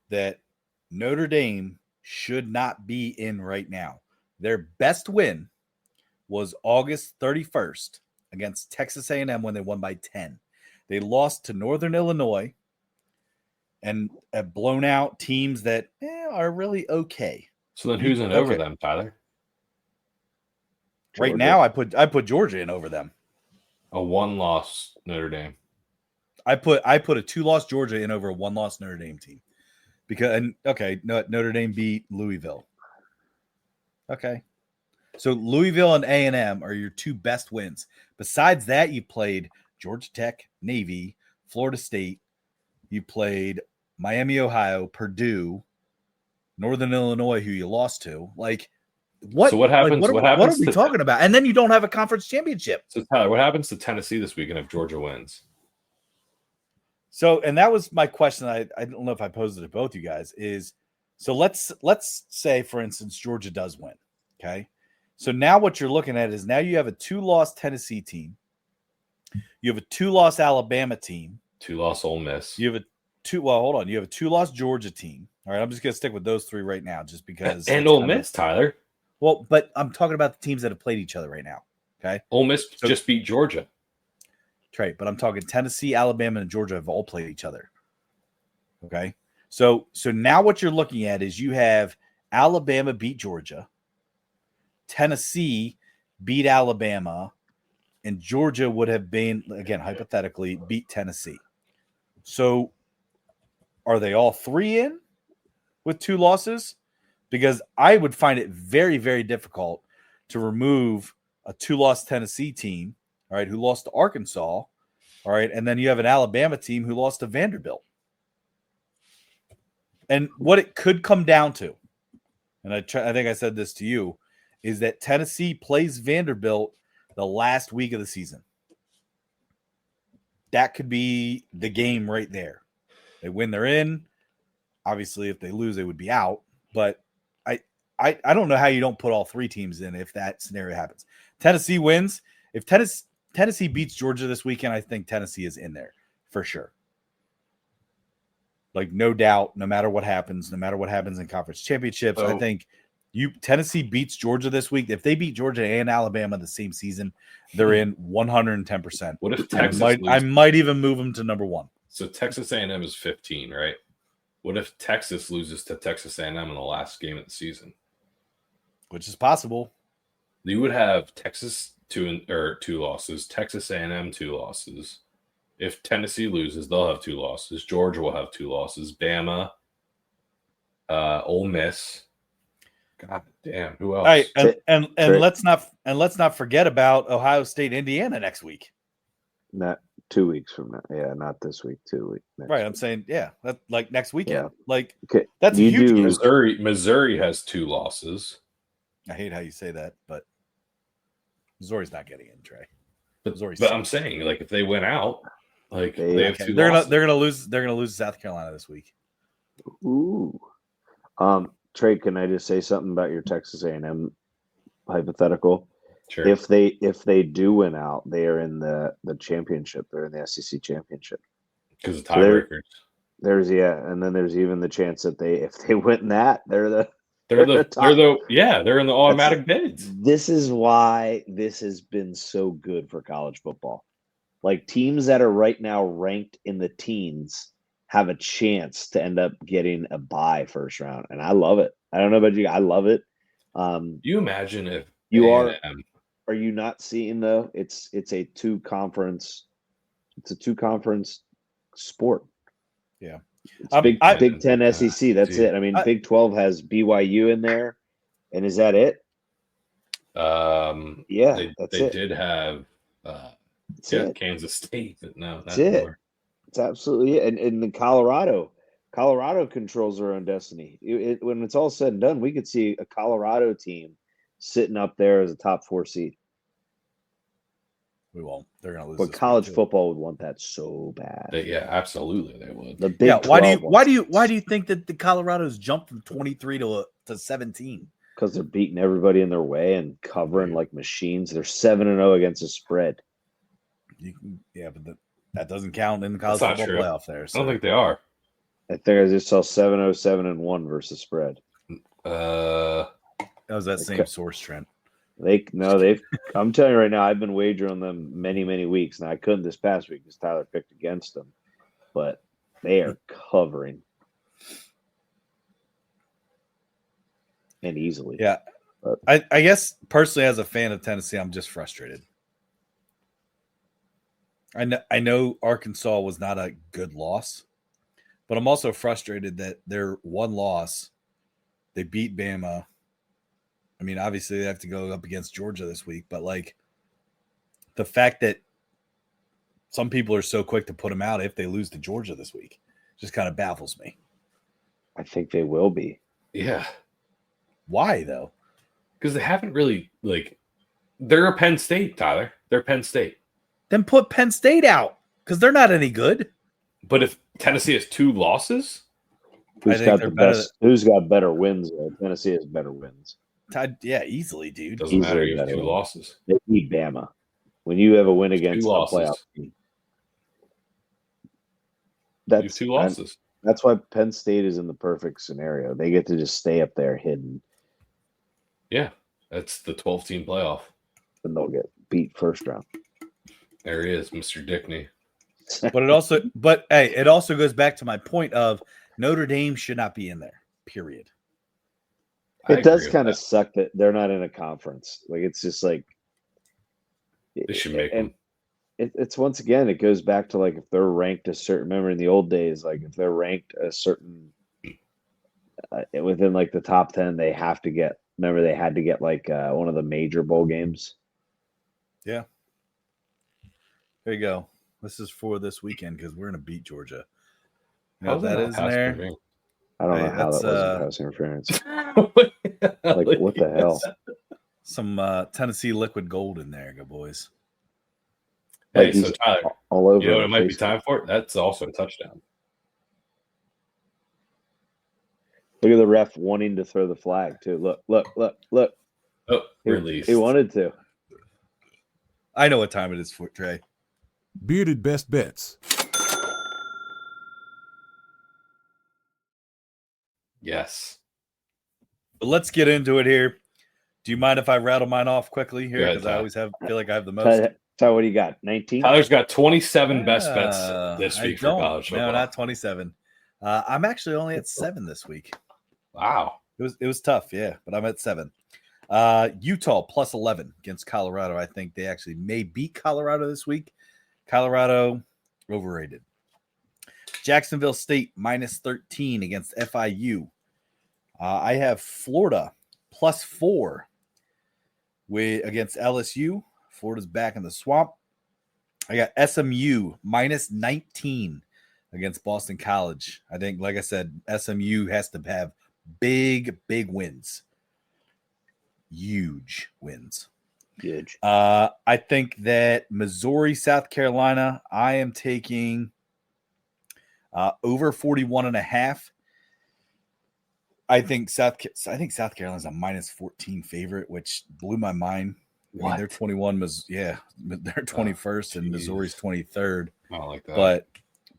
that Notre Dame should not be in right now. Their best win was August 31st against Texas A&M when they won by 10. They lost to Northern Illinois and have blown out teams that are really okay. So then who's in over them, Tyler? Right now, I put Georgia in over them. A 1-loss Notre Dame. I put a 2-loss Georgia in over a 1-loss Notre Dame team. Notre Dame beat Louisville. Okay. So Louisville and A&M are your 2 best wins. Besides that, you played Georgia Tech, Navy, Florida State. You played Miami, Ohio, Purdue, Northern Illinois, who you lost to. Like, What? So what happens? What are we talking about? And then you don't have a conference championship. So Tyler, what happens to Tennessee this weekend if Georgia wins? So, and that was my question. I don't know if I posed it to both you guys. Is so let's say, for instance, Georgia does win. Okay. So now what you're looking at is now you have a 2-loss Tennessee team. You have a 2-loss Alabama team. 2-loss Ole Miss. You have hold on. You have a 2-loss Georgia team. All right. I'm just going to stick with those 3 right now just because. And Ole Miss, Tyler. Well, but I'm talking about the teams that have played each other right now. Okay. Ole Miss just beat Georgia. Right. But I'm talking Tennessee, Alabama, and Georgia have all played each other. Okay. So now what you're looking at is you have Alabama beat Georgia. Tennessee beat Alabama, and Georgia would have been, again, hypothetically, beat Tennessee. So are they all 3 in with 2 losses? Because I would find it very, very difficult to remove a 2-loss Tennessee team, all right, who lost to Arkansas, all right, and then you have an Alabama team who lost to Vanderbilt. And what it could come down to, and I think I said this to you, is that Tennessee plays Vanderbilt the last week of the season. That could be the game right there. They win, they're in. Obviously, if they lose, they would be out. But I don't know how you don't put all 3 teams in if that scenario happens. Tennessee wins. If Tennessee beats Georgia this weekend, I think Tennessee is in there for sure. Like, no doubt, no matter what happens in conference championships, I think Tennessee beats Georgia this week. If they beat Georgia and Alabama the same season, they're in 110%. What if Texas I might even move them to number 1. So Texas A&M is 15, right? What if Texas loses to Texas A&M in the last game of the season? Which is possible. You would have Texas 2 losses, Texas A&M 2 losses. If Tennessee loses, they'll have 2 losses. Georgia will have 2 losses. Bama, Ole Miss. God damn, who else? All right, and let's not forget about Ohio State, Indiana next week. Not 2 weeks from now. Yeah, not this week. 2 weeks. Right, I'm saying, that's like next weekend. Yeah. Like, Okay. that's a huge game. Missouri has 2 losses. I hate how you say that, but Missouri's not getting in, Trey. But I'm saying, like, if they win out, like they have 2 they're losses. gonna lose. They're gonna lose South Carolina this week. Ooh. Trey, can I just say something about your Texas A&M hypothetical? Sure. If they do win out, they are in the championship. They're in the SEC championship because of tiebreakers. And then there's even the chance that if they win that, they're in the automatic bids. This is why this has been so good for college football. Like, teams that are right now ranked in the teens have a chance to end up getting a bye first round, and I love it. I don't know about you, I love it. You imagine if you are you not seeing though? It's a 2-conference. It's a 2-conference sport. Yeah. It's Big 10 SEC. That's it. I mean, Big 12 has BYU in there, and is that it? Yeah, that's they it. did have Kansas State, but no, that's it. More. It's absolutely it. And then Colorado controls their own destiny. When it's all said and done, we could see a Colorado team sitting up there as a top 4 seed. We won't. They're going to lose. But college football would want that so bad. Absolutely, they would. The Big 12 why do you think that the Colorados jumped from 23 to 17? Because they're beating everybody in their way and covering like machines. They're 7-0 against the spread. But that doesn't count in the college football playoff there. So. I don't think they are. I think I just saw 7-0, 7-1 versus spread. That was that same source, Trent. I'm telling you right now, I've been wagering on them many, many weeks. Now I couldn't this past week because Tyler picked against them, but they are covering and easily. Yeah, I guess personally, as a fan of Tennessee, I'm just frustrated. I know Arkansas was not a good loss, but I'm also frustrated that their one loss, they beat Bama. I mean, obviously they have to go up against Georgia this week, but like the fact that some people are so quick to put them out if they lose to Georgia this week just kind of baffles me. I think they will be. Yeah. Why though? Because they haven't really, like, they're a Penn State, Tyler. They're Penn State. Then put Penn State out because they're not any good. But if Tennessee has 2 losses, Who's got the best? Who's got better wins? Tennessee has better wins. Yeah, easily, dude. Doesn't matter. You have 2 losses. They beat Bama. When you have a win against a losses. playoff team, You have 2 losses. That's why Penn State is in the perfect scenario. They get to just stay up there hidden. Yeah, that's the 12-team playoff. And they'll get beat first round. There he is, Mr. Dickney. But hey, it also goes back to my point of Notre Dame should not be in there. Period. It does kind of suck that they're not in a conference. Like, it's just like they should make them. It's once again, it goes back to like if they're ranked a certain. Remember in the old days, like if they're ranked a certain within like the top 10, they have to get. Remember they had to get like one of the major bowl games. Yeah. There you go. This is for this weekend because we're going to beat Georgia. You know what that is in there? I don't know how that was pass interference. Like, what the hell? Some Tennessee liquid gold in there, good boys. Hey, so Tyler, all over. You know what it might be time for? That's also a touchdown. Look at the ref wanting to throw the flag, too. Look. Oh, released. He wanted to. I know what time it is for Trey. Bearded Best Bets. Yes. But let's get into it here. Do you mind if I rattle mine off quickly here? Because I always feel like I have the most. So what do you got? 19? Tyler's got 27 best bets this week for college football. No, not 27. I'm actually only at 7 this week. Wow. It was tough, yeah, but I'm at 7. Utah plus 11 against Colorado. I think they actually may beat Colorado this week. Colorado overrated. Jacksonville State minus 13 against FIU. I have Florida plus 4 against LSU. Florida's back in the swamp. I got SMU minus 19 against Boston College. I think, like I said, SMU has to have big wins. Huge wins. Huge. I think that Missouri, South Carolina, I am taking over 41.5. I think South Carolina's a minus 14 favorite, which blew my mind. I mean, they're 21. They're 21st, and Missouri's 23rd. I don't like that.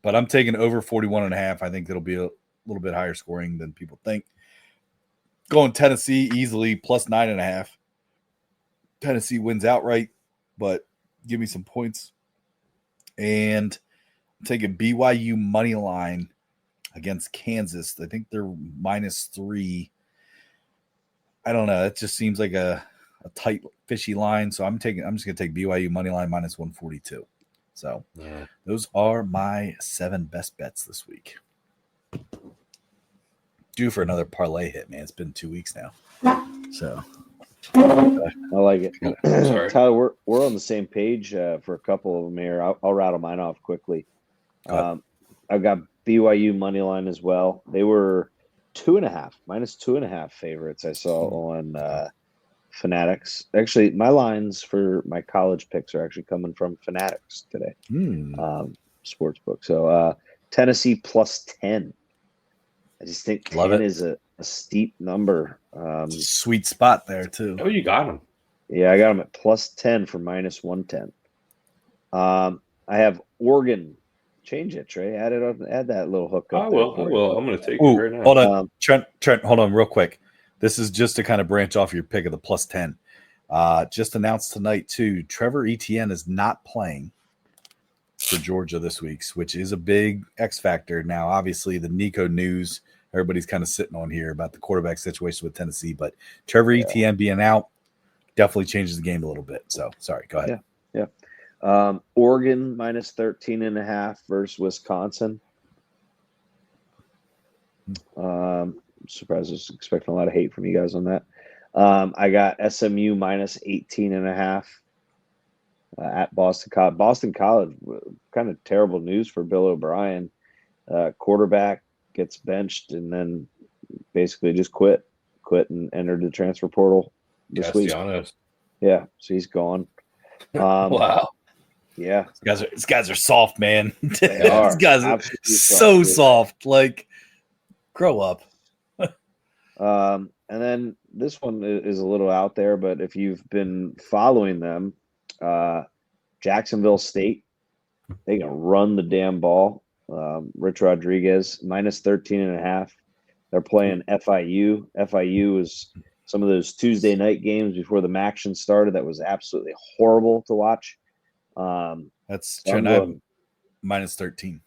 But I'm taking over 41.5. I think it'll be a little bit higher scoring than people think. Going Tennessee easily plus 9.5. Tennessee wins outright, but give me some points. And I'm taking BYU money line against Kansas. I think they're minus 3. I don't know. It just seems like a tight, fishy line. So I'm just going to take BYU money line minus 142. So those are my 7 best bets this week. Due for another parlay hit, man. It's been 2 weeks now. So I like it. Sorry. Tyler, we're on the same page for a couple of them here. I'll rattle mine off quickly. I've got BYU money line as well. They were minus 2.5 favorites I saw on Fanatics. Actually, my lines for my college picks are actually coming from Fanatics today. Sportsbook. So Tennessee plus 10. I just think 10 is a steep number. Sweet spot there too. Oh, you got them. Yeah, I got them at plus 10 for minus 110. I have Oregon. Change it, Trey. Add that little hook up. I will. I'm going to take it right now. Hold on, Trent. Hold on, real quick. This is just to kind of branch off your pick of the plus 10. Just announced tonight too. Trevor Etienne is not playing for Georgia this week, which is a big X factor. Now, obviously, the Nico news. Everybody's kind of sitting on here about the quarterback situation with Tennessee, but Trevor Etienne being out definitely changes the game a little bit. So, sorry, go ahead. Yeah. Oregon minus 13.5 versus Wisconsin. Surprised I was expecting a lot of hate from you guys on that. I got SMU minus 18.5 at Boston College. Boston College, kind of terrible news for Bill O'Brien. Quarterback gets benched and then basically just quit and entered the transfer portal. this week. Castellanos. Yeah, so he's gone. Wow. Yeah, These guys are soft, man. they are. These guys are Absolutely so dude. soft. Like, grow up. And then this one is a little out there, but if you've been following them, Jacksonville State, they can run the damn ball. Rich Rodriguez, minus 13.5. They're playing FIU. FIU is some of those Tuesday night games before the action started that was absolutely horrible to watch. That's So I'm Trent. going- minus 13.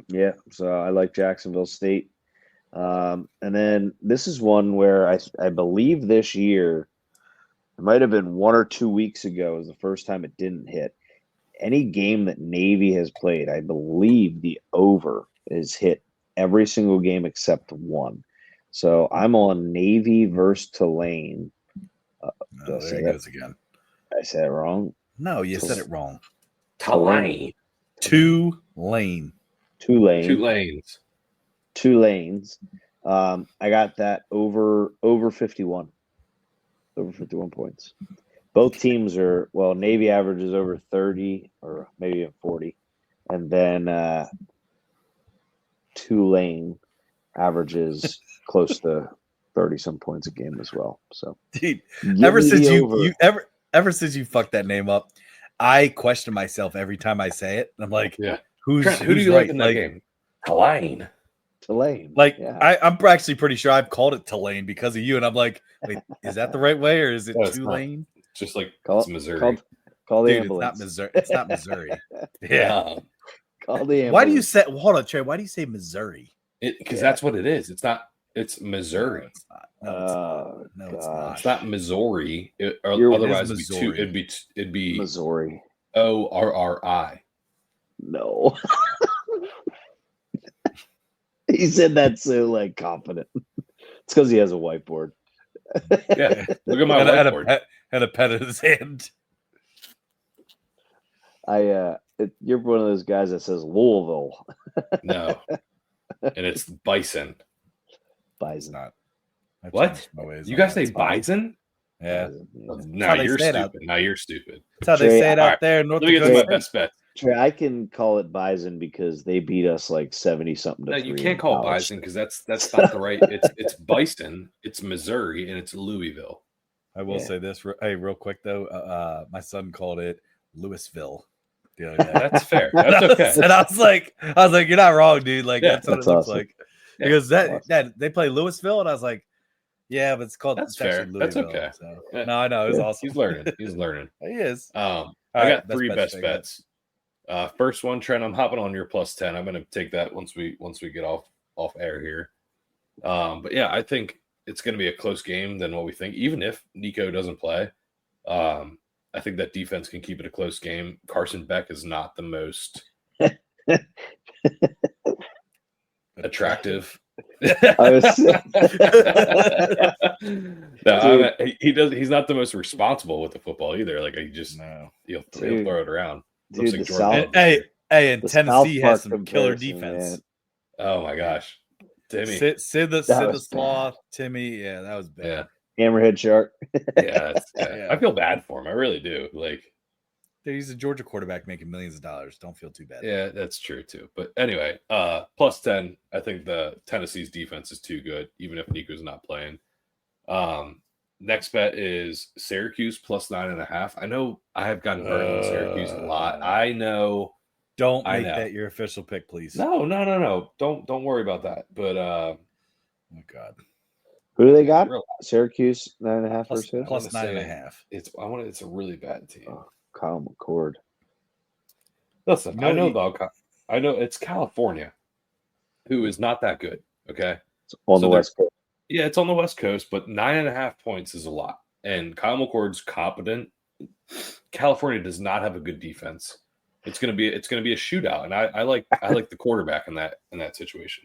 Yeah, so I like Jacksonville State. And then this is one where I believe this year, it might have been 1 or 2 weeks ago, was the first time it didn't hit. Any game that Navy has played, I believe the over is hit every single game except one. So I'm on Navy versus Tulane. Oh, there he goes again. I said it wrong. No, you said it wrong. Tulane. Tulane. Tulanes. I got that over 51. Over 51 points. Both teams are, well, Navy averages over 30 or maybe even 40. And then Tulane averages close to 30 some points a game as well. So Dude, give ever me since the you over. ever since you fucked that name up, I question myself every time I say it. I'm like, Yeah. who Trent, do who do you right? like in that game? Tulane. Tulane. Like, yeah. I'm actually pretty sure I've called it Tulane because of you, and I'm like, wait, is that the right way or is it No, it's not. Tulane? Just like Call, it's Missouri. call the Dude, ambulance. it's not Missouri. It's not Missouri. Yeah. Call the ambulance. Why do you say? Hold on, Trey. Why do you say Missouri? Because that's what it is. It's not. It's Missouri. No, it's not. No, it's not. No, it's not. It's not Missouri. Otherwise, it'd be Missouri. ORRI. No. He said that so like confident. It's because he has a whiteboard. Yeah, look at my and, whiteboard. And a pen in his hand. You're one of those guys that says Louisville. No, and it's Bison. Bison. Not. I've What? changed my ways You on guys that say spot. Bison? Yeah. Now how they you're say it out. stupid. Now you're stupid. That's how they Trey, say it all out right. there in North Let me get to Dakota. my best bet. Trey, I can call it Bison because they beat us like 70 something to No, 3. you can't call it Bison because that's not the right. It's Bison. It's Missouri, and it's Louisville. I will Yeah. say this. Hey, real quick though. My son called it Louisville the other day. That's fair. That's okay. And I was like, you're not wrong, dude. Like, Yeah, that's what that's it looks awesome. like. Yeah, Because that's that they play Louisville, and I was like, yeah, but it's called. That's it's fair. actually That's Louisville, okay. So. Yeah. No, I know it was Yeah. awesome. He's learning. He's learning. He is. I All got right, 3 best Trey, bets. First one, Trent. I'm hopping on your plus 10. I'm going to take that once we get off air here. But yeah, I think it's going to be a close game than what we think. Even if Nico doesn't play, I think that defense can keep it a close game. Carson Beck is not the most attractive. He's not the most responsible with the football either. Like he'll throw it around. Looks Dude, like the Jordan South- Love. And The Tennessee South has Park some killer comparison, defense. man. Oh my gosh, Timmy. Sid the That was Sloth, Timmy. Yeah, that was bad. Yeah, Hammerhead Shark. yeah, Yeah. I feel bad for him. I really do. Like, Dude, he's a Georgia quarterback making millions of dollars. Don't feel too bad. yeah, that's true too. But anyway, plus 10. I think the Tennessee's defense is too good, even if Nico's not playing. Next bet is Syracuse plus 9.5. I know I have gotten burned on Syracuse a lot. I know. Don't I make know. that your official pick, please. No. Don't worry about that. But Oh God. Who do they got? Real- Syracuse 9.5 Plus, versus who? plus I'm gonna 9.5. It's a really bad team. Oh, Kyle McCord. Listen, No, I know it's California, who is not that good. Okay. It's on So the they're- West Coast. Yeah, it's on the West Coast, but 9.5 points is a lot. And Kyle McCord's competent. California does not have a good defense. It's gonna be a shootout, and I like the quarterback in that situation.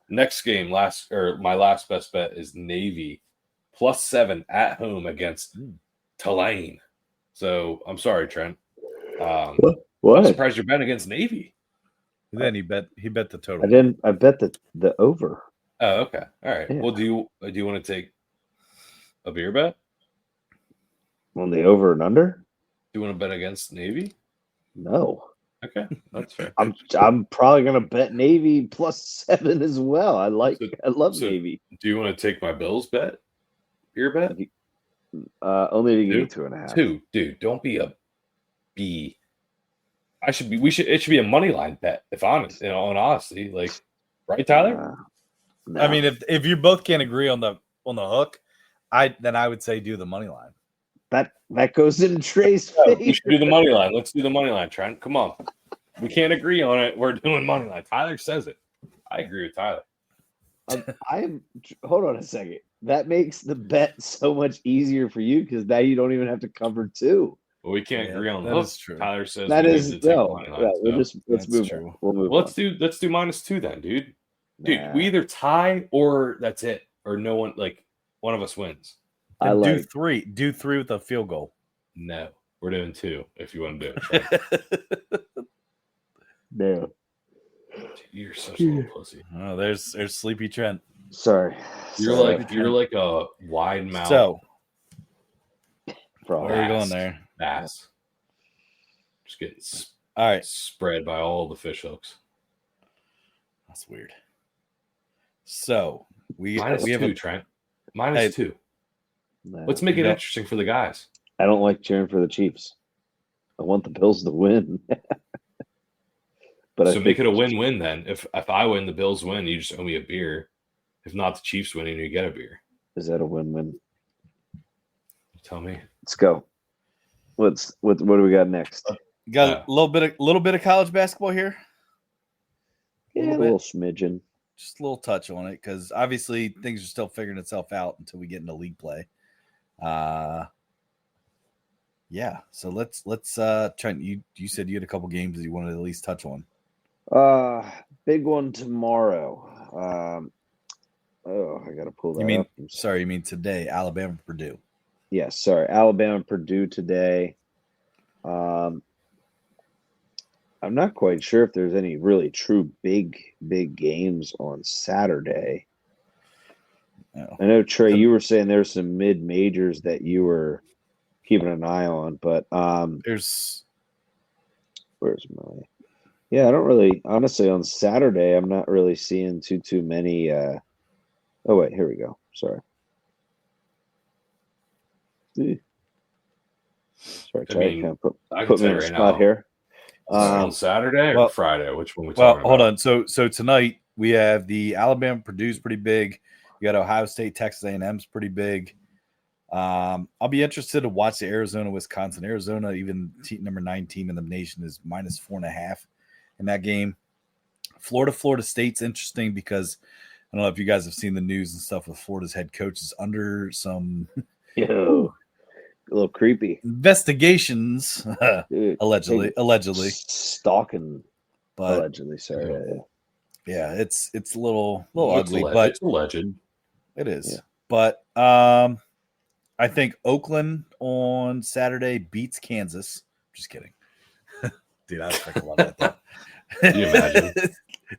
Next game, my last best bet is Navy plus 7 at home against Tulane. So I'm sorry, Trent. I'm What? surprised you're betting against Navy. Then he bet the total. I didn't. I bet the over. Oh, okay. All right. Yeah. Well, do you want to take a beer bet? On the over and under? Do you want to bet against Navy? No. Okay, that's fair. I'm probably gonna bet Navy +7 as well. I love Navy. Do you want to take my Bills bet? Your bet? Only if you give me 2.5. 2, dude. Don't be a B. It should be a money line bet. If honest, in honesty, like, right, Tyler? No. I mean, if you both can't agree on the hook, I would say do the money line. That goes in Trey's We favor. should do the money line. Let's do the money line, Trent. Come on. We can't agree on it. We're doing money line. Tyler says it. I agree with Tyler. Hold on a second. That makes the bet so much easier for you because now you don't even have to cover 2. But we can't agree on the that hook. is true. Tyler says That we is need to take no. money line, Let's move true. on. We'll move let's on. do -2 then, dude. Dude, Nah. we either tie or that's it, or no one, like, one of us wins. Then do 3. Do 3 with a field goal. No, we're doing 2 if you want to do it. No. You're such a little pussy. Oh, there's Sleepy Trent. Sorry. You're like a wide mouth. So Frog. where are you going there? Bass. Just getting All right, spread by all the fish hooks. that's weird. So we have -2, a Trent. -2. No. Let's make it interesting for the guys. I don't like cheering for the Chiefs. I want the Bills to win. But So make it a win-win then. If I win, the Bills win, you just owe me a beer. If not, the Chiefs win and you get a beer. Is that a win-win? Tell me. Let's go. What do we got next? You got a little bit of college basketball here. Yeah, a little smidgen. Just a little touch on it because obviously things are still figuring itself out until we get into league play. Yeah. So let's Trent, you said you had a couple games that you wanted to at least touch on. Big one tomorrow. I gotta pull that up. You mean today, Alabama Purdue. Yes, sorry. Alabama Purdue today. I'm not quite sure if there's any really true big games on Saturday. No. I know, Trey, you were saying there's some mid-majors that you were keeping an eye on, but There's where's my I don't really honestly on Saturday I'm not really seeing too many oh wait, here we go. Sorry. Sorry, Trey, kind of put me in a spot here. On Saturday or Friday? Which one we well, talking about? hold on. So tonight we have the Alabama Purdue's pretty big. You got Ohio State, Texas A&M's pretty big. I'll be interested to watch the Arizona, Wisconsin. Arizona, even number 9 team in the nation, is -4.5 in that game. Florida State's interesting because I don't know if you guys have seen the news and stuff with Florida's head coach is under some a little creepy investigations, Dude, allegedly stalking, but allegedly. Sorry, yeah, it's a little ugly, but it's alleged. It is. Yeah. But I think Oakland on Saturday beats Kansas. Just kidding. Dude, I would freaking love that. Can you imagine?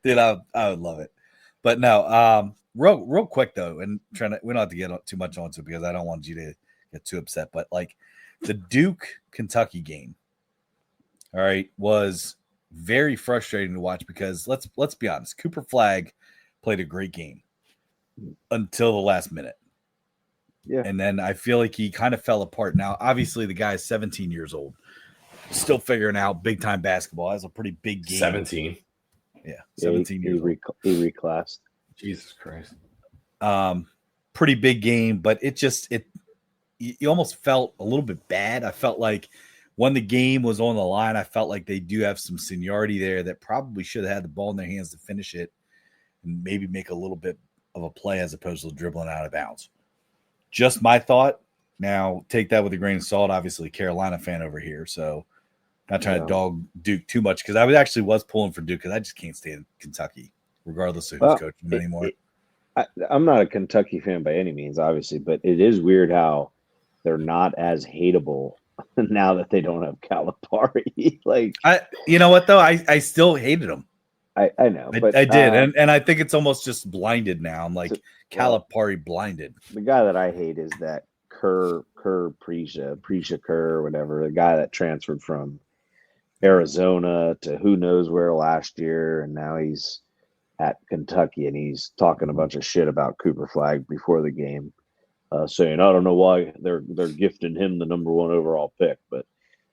Dude, I would love it. But no, real quick though, and we don't have to get too much onto it because I don't want you to get too upset. But like the Duke Kentucky game, all right, was very frustrating to watch because let's be honest, Cooper Flagg played a great game until the last minute. Yeah. And then I feel like he kind of fell apart. Now, obviously, the guy is 17 years old, still figuring out big time basketball. That's a pretty big game. 17. Yeah, 17 years old. He reclassed. Jesus Christ. Pretty big game, but you almost felt a little bit bad. I felt like when the game was on the line, I felt like they do have some seniority there that probably should have had the ball in their hands to finish it and maybe make a little bit of a play as opposed to dribbling out of bounds. Just my thought. Now, take that with a grain of salt. Obviously, Carolina fan over here, so not trying to dog Duke too much because I was pulling for Duke because I just can't stand Kentucky, regardless of who's coaching them anymore. I'm not a Kentucky fan by any means, obviously, but it is weird how they're not as hateable now that they don't have Calipari. You know what though? I still hated them. I know, but I did, and I think it's almost just blinded now. I'm like Calipari blinded. The guy that I hate is that Kerr Prisha Kerr, whatever, the guy that transferred from Arizona to who knows where last year, and now he's at Kentucky, and he's talking a bunch of shit about Cooper Flag before the game, saying, "I don't know why they're gifting him the number 1 overall pick, but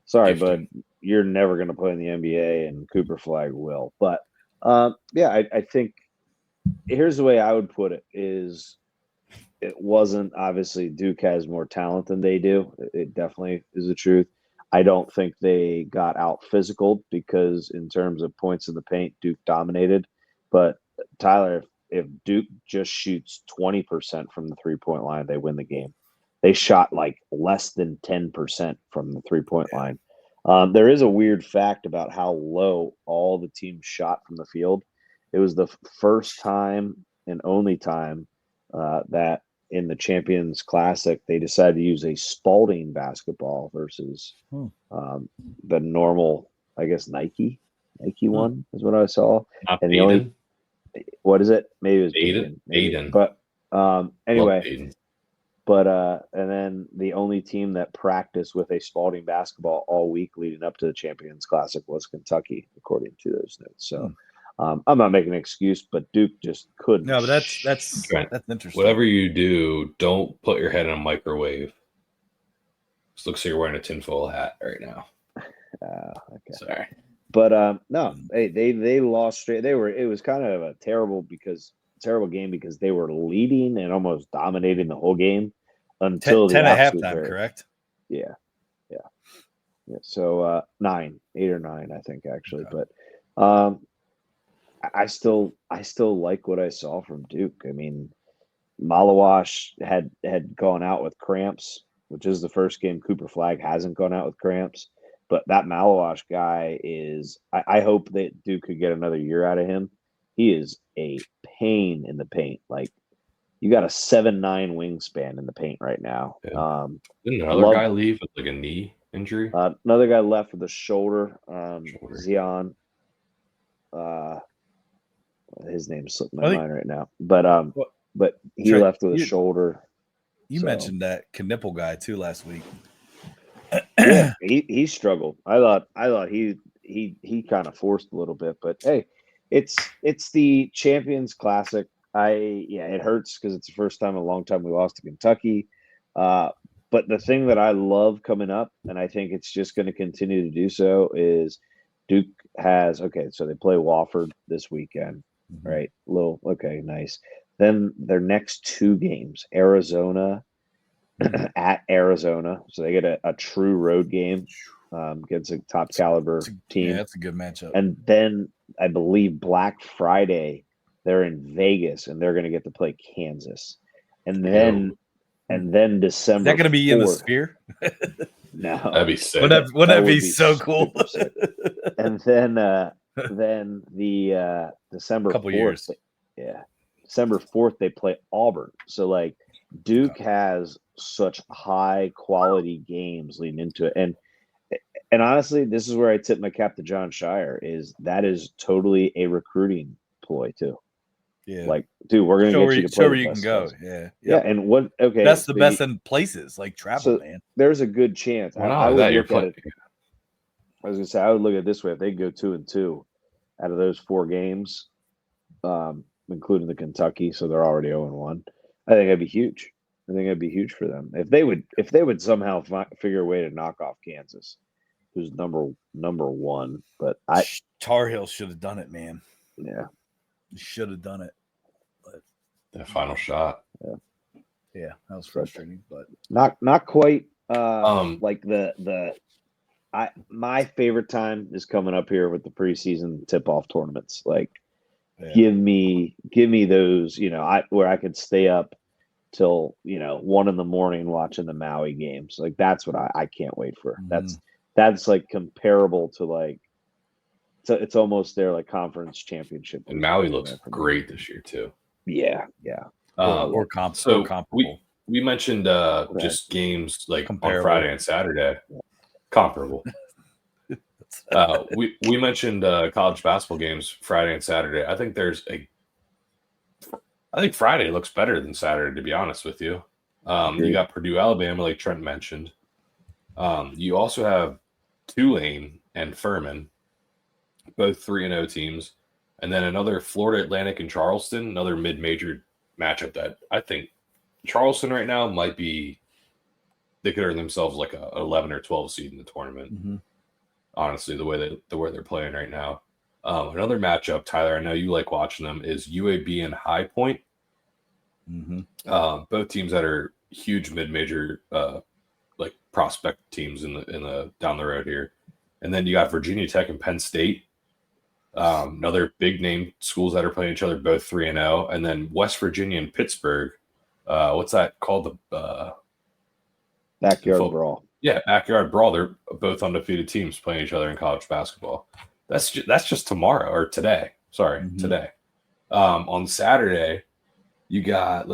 sorry, bud, you're never going to play in the NBA, and Cooper Flag will." But I think here's the way I would put it: is it wasn't obviously Duke has more talent than they do. It definitely is the truth. I don't think they got out physical because in terms of points in the paint, Duke dominated. But Tyler, if Duke just shoots 20% from the 3-point line, they win the game. They shot like less than 10% from the 3-point line. There is a weird fact about how low all the teams shot from the field. It was the first time and only time that in the Champions Classic they decided to use a Spalding basketball versus the normal, I guess, Nike one is what I saw. And the only, what is it? Maybe it was Aiden. But anyway, but and then the only team that practiced with a Spalding basketball all week leading up to the Champions Classic was Kentucky, according to those notes. So I'm not making an excuse, but Duke just couldn't. No, but that's interesting. Whatever you do, don't put your head in a microwave. It looks like you're wearing a tinfoil hat right now. Okay. Sorry. But no, they lost straight. It was kind of a terrible game because they were leading and almost dominating the whole game until 10 at halftime, very, correct? Yeah. So 8 or 9, I think actually. Okay. But I still like what I saw from Duke. I mean, Malawash had gone out with cramps, which is the first game Cooper Flag hasn't gone out with cramps. But that Malawash guy is – I hope that Duke could get another year out of him. He is a pain in the paint. Like, you got a 7'9" wingspan in the paint right now. Yeah. Didn't another guy leave with like a knee injury? Another guy left with a shoulder. Zion. His name slipped my mind right now. But he left with a shoulder. You mentioned that Knipple guy too last week. Yeah, he struggled. I thought he kind of forced a little bit, but hey, it's the Champions Classic. It hurts because it's the first time in a long time we lost to Kentucky. But the thing that I love coming up, and I think it's just going to continue to do so, is Duke has so they play Wofford this weekend, right? Nice. Then their next 2 games, Arizona. At Arizona, so they get a true road game against a top caliber team. Yeah, that's a good matchup. And then I believe Black Friday they're in Vegas and they're going to get to play Kansas. And then December. Is that going to be 4th. In the Sphere? No, that'd be sick. Wouldn't that be so cool? And then the December 4th. December 4th they play Auburn. So like Duke has such high quality games leading into it. And honestly, this is where I tip my cap to John Shire that is totally a recruiting ploy too. Yeah. Like, dude, we're going to get you to play where you can go. Guys. Yeah. Yeah. And that's the best in places like travel, man. There's a good chance. I would look at it. I was going to say, I would look at it this way. If they go 2-2 out of those 4 games, including the Kentucky, so they're already 0-1, I think that'd be huge. I think it'd be huge for them if they would somehow figure a way to knock off Kansas, who's number 1. But Tar Heel should have done it, man. Yeah, should have done it. But that final shot. Yeah, that was frustrating, but not quite. Like my favorite time is coming up here with the preseason tip-off tournaments. Like, give me those. Where I could stay up till 1 a.m. watching the Maui games. Like, that's what I can't wait for. That's like comparable to like it's almost their like conference championship. And Maui looks great this year too. Yeah. Or comparable. We mentioned just games like comparable. On Friday and Saturday. Comparable. We mentioned college basketball games Friday and Saturday. I think Friday looks better than Saturday, to be honest with you. You got Purdue, Alabama, like Trent mentioned. You also have Tulane and Furman, both 3-0 teams. And then another Florida Atlantic and Charleston, another mid-major matchup that I think Charleston right now might be, they could earn themselves like a 11 or 12 seed in the tournament. Mm-hmm. Honestly, the way they're playing right now. Another matchup, Tyler, I know you like watching them, is UAB and High Point. Mm-hmm. Both teams that are huge mid-major like prospect teams in the down the road here. And then you got Virginia Tech and Penn State. Another big name schools that are playing each other, both 3-0. And then West Virginia and Pittsburgh. What's that called? The Backyard brawl. Yeah, backyard brawl. They're both undefeated teams playing each other in college basketball. That's just tomorrow or today. Sorry, today. On Saturday, you got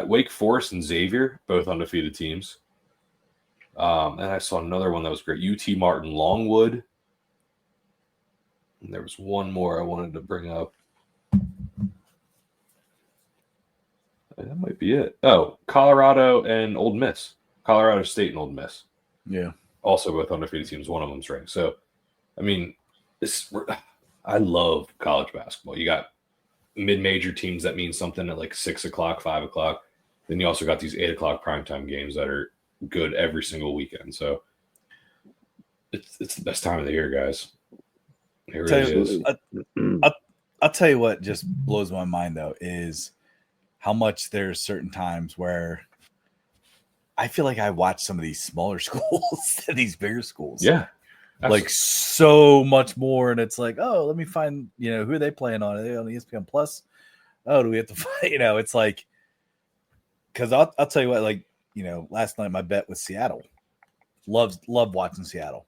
Wake Forest and Xavier, both undefeated teams. And I saw another one that was great. UT Martin Longwood. And there was one more I wanted to bring up. That might be it. Oh, Colorado and Old Miss. Colorado State and Old Miss. Yeah. Also both undefeated teams. One of them's ranked. So, I mean, I love college basketball. You got mid-major teams that mean something at like 6 o'clock, 5 o'clock. Then you also got these 8 o'clock primetime games that are good every single weekend. So it's the best time of the year, guys. It really is. I'll tell you what just blows my mind though is how much there's certain times where I feel like I watch some of these smaller schools than these bigger schools. Yeah. Absolutely. Like so much more. And it's like, oh, let me find, who are they playing on? Are they on ESPN Plus? Oh, do we have to find, it's like, because I'll tell you what, like, last night my bet was Seattle. Love watching Seattle.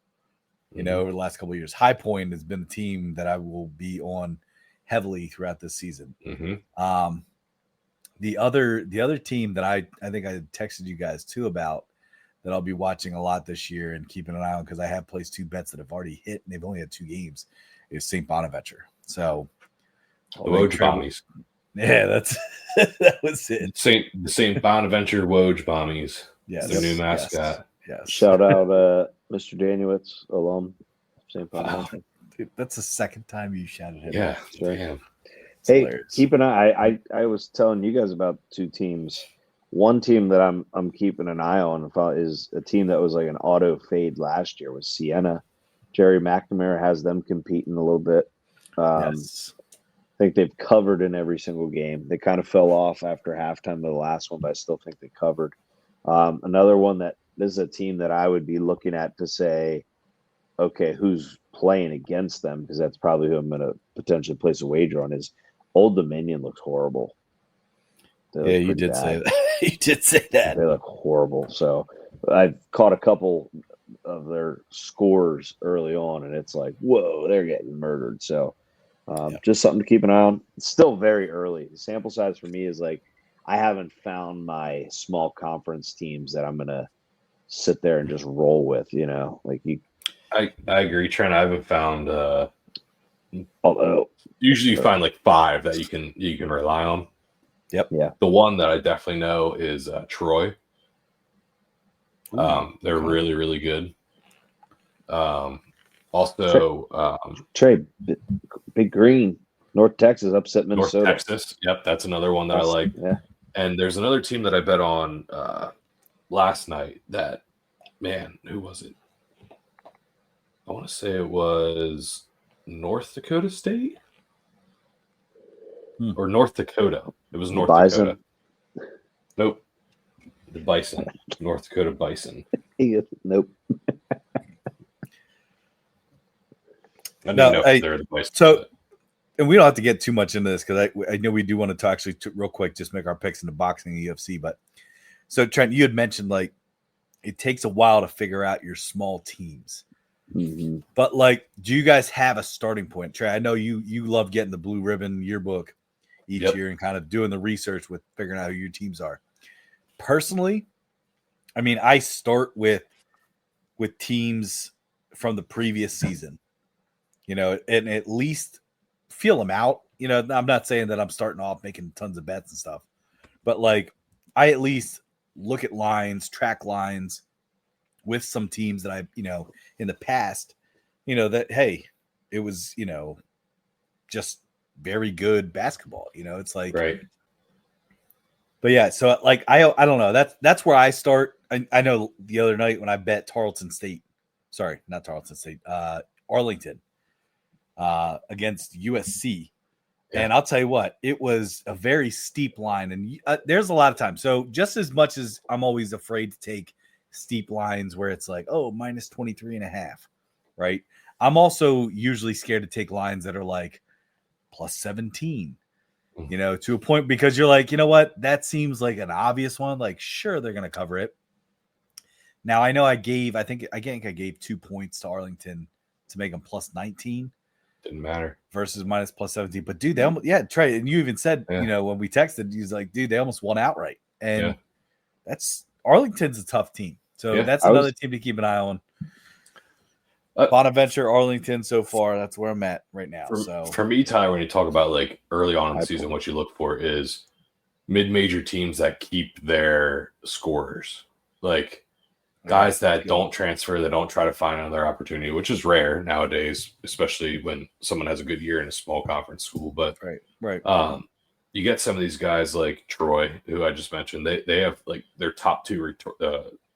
Over the last couple of years. High Point has been a team that I will be on heavily throughout this season. Mm-hmm. The other team that I think I texted you guys too about that I'll be watching a lot this year and keeping an eye on because I have placed 2 bets that have already hit and they've only had 2 games is St. Bonaventure. So the Woj Bombies. Yeah, that was it. St. Bonaventure Woj Bombies. Yes, their new mascot. Yes. Shout out Mr. Daniewicz, alum, St. Bonaventure. Dude, that's the second time you shouted him. Yeah, right. Damn. Hey, hilarious. keep an eye. I was telling you guys about 2 teams. One team that I'm keeping an eye on is a team that was like an auto fade last year was Siena. Jerry McNamara has them competing a little bit. Yes. I think they've covered in every single game. They kind of fell off after halftime of the last one, but I still think they covered. Another one that this is a team that I would be looking at to say, okay, who's playing against them? Because that's probably who I'm going to potentially place a wager on is Old Dominion looks horrible. Yeah, you did say that. You did say that. They look horrible. So I've caught a couple of their scores early on, and it's like, whoa, they're getting murdered. So just something to keep an eye on. It's still very early. The sample size for me is like I haven't found my small conference teams that I'm going to sit there and just roll with, like you. I agree, Trent. I haven't found. Although usually you find like 5 that you can rely on. Yep. Yeah. The one that I definitely know is Troy. They're really, really good. Also, Trey, Big Green, North Texas upset Minnesota. North Texas. Yep, that's another one that I like. Yeah. And there's another team that I bet on last night that, man, who was it? I want to say it was North Dakota State or North Dakota. It was North Bison. Dakota. Nope. The Bison. North Dakota Bison. Nope. I don't know if they're the Bison. So, and we don't have to get too much into this because I know we do want to talk actually real quick, just make our picks into boxing and UFC. But so, Trent, you had mentioned like it takes a while to figure out your small teams. Mm-hmm. But like, do you guys have a starting point? Trey, I know you love getting the blue ribbon yearbook each year and kind of doing the research with figuring out who your teams are. Personally, I mean, I start with teams from the previous season, and at least feel them out. I'm not saying that I'm starting off making tons of bets and stuff, but like I at least look at lines, track lines with some teams that I, in the past, that, hey, it was, just very good basketball. It's like, Right. But yeah, so like I don't know. That's where I start. I know the other night when I bet Tarleton State, sorry, not Tarleton State, Arlington, against USC, and I'll tell you what, it was a very steep line, and there's a lot of times. So just as much as I'm always afraid to take steep lines where it's like, oh, minus 23.5, right? I'm also usually scared to take lines that are like plus 17. To a point, because you're like, you know what? That seems like an obvious one. Like, sure, they're going to cover it. Now, I know I think I gave 2 points to Arlington to make them plus 19. Didn't matter. Versus minus plus 17. But, dude, they almost, Trey, and you even said, when we texted, he's like, dude, they almost won outright. And that's Arlington's a tough team. So that's another team to keep an eye on. Bonaventure, Arlington, so far, that's where I'm at right now. For me, Ty, when you talk about like early on in the season, what you look for is mid-major teams that keep their scorers, like guys that don't transfer, that don't try to find another opportunity, which is rare nowadays, especially when someone has a good year in a small conference school. But you get some of these guys like Troy, who I just mentioned. They have like their top two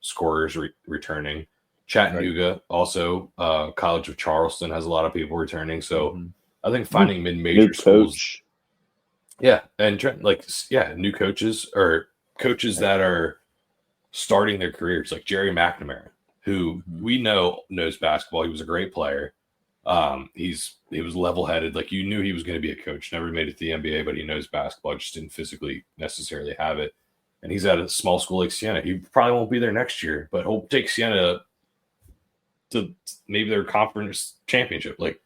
scorers returning. Chattanooga, also College of Charleston has a lot of people returning. So I think finding mid-major schools, new coaches or coaches that are starting their careers, like Jerry McNamara, who we know knows basketball. He was a great player. He was level-headed. Like, you knew he was going to be a coach. Never made it to the NBA, but he knows basketball. Just didn't physically necessarily have it. And he's at a small school like Siena. He probably won't be there next year, but he'll take Siena to maybe their conference championship. Like,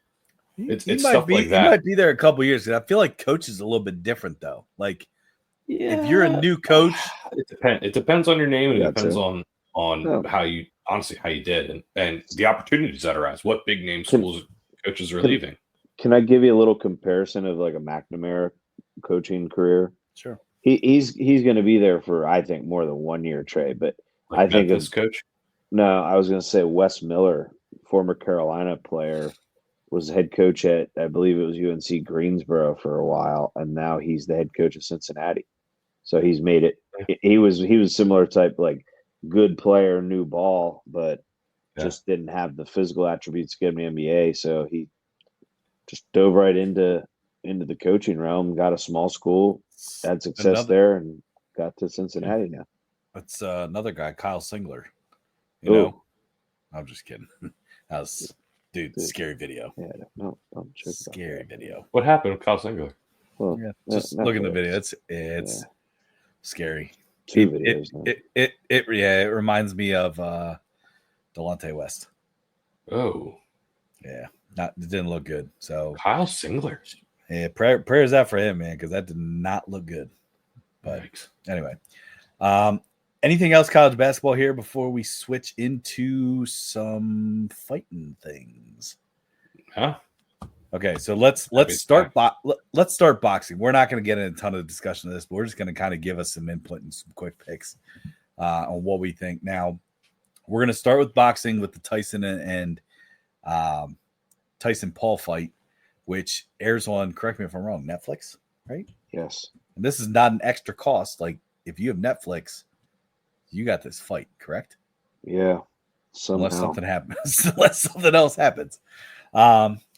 it's stuff like that. He might be there a couple years. I feel like coach is a little bit different, though. Like, if you're a new coach, it depends on your name, and it depends on how you did and the opportunities that arise. What big name schools coaches are leaving? Can I give you a little comparison of like a McNamara coaching career? Sure. He's going to be there for, I think, more than 1 year, Trey. But like I think this coach. No, I was going to say Wes Miller, former Carolina player, was head coach at, I believe it was UNC Greensboro for a while, and now he's the head coach of Cincinnati. So he's made it. He was similar type, like good player, new ball, but just didn't have the physical attributes to get him the NBA. So he just dove right into the coaching realm, got a small school, had success there, and got to Cincinnati now. That's another guy, Kyle Singler. I'm just kidding. That was, scary video. Yeah, no, scary video. What happened with Kyle Singler? Well, just look at the video. It's scary. Two videos. It reminds me of Delonte West. Oh, yeah, it didn't look good. So Kyle Singler. Yeah, prayers out for him, man, because that did not look good. But anyway, anything else college basketball here before we switch into some fighting things? Huh? Okay, so let's start boxing. We're not going to get in a ton of discussion of this, but we're just going to kind of give us some input and some quick picks on what we think. Now, we're going to start with boxing with the Tyson and Tyson Paul fight, which airs on, correct me if I'm wrong, Netflix, right? Yes. And this is not an extra cost. Like, if you have Netflix, you got this fight, correct? Yeah. Somehow. Unless something happens, unless something else happens.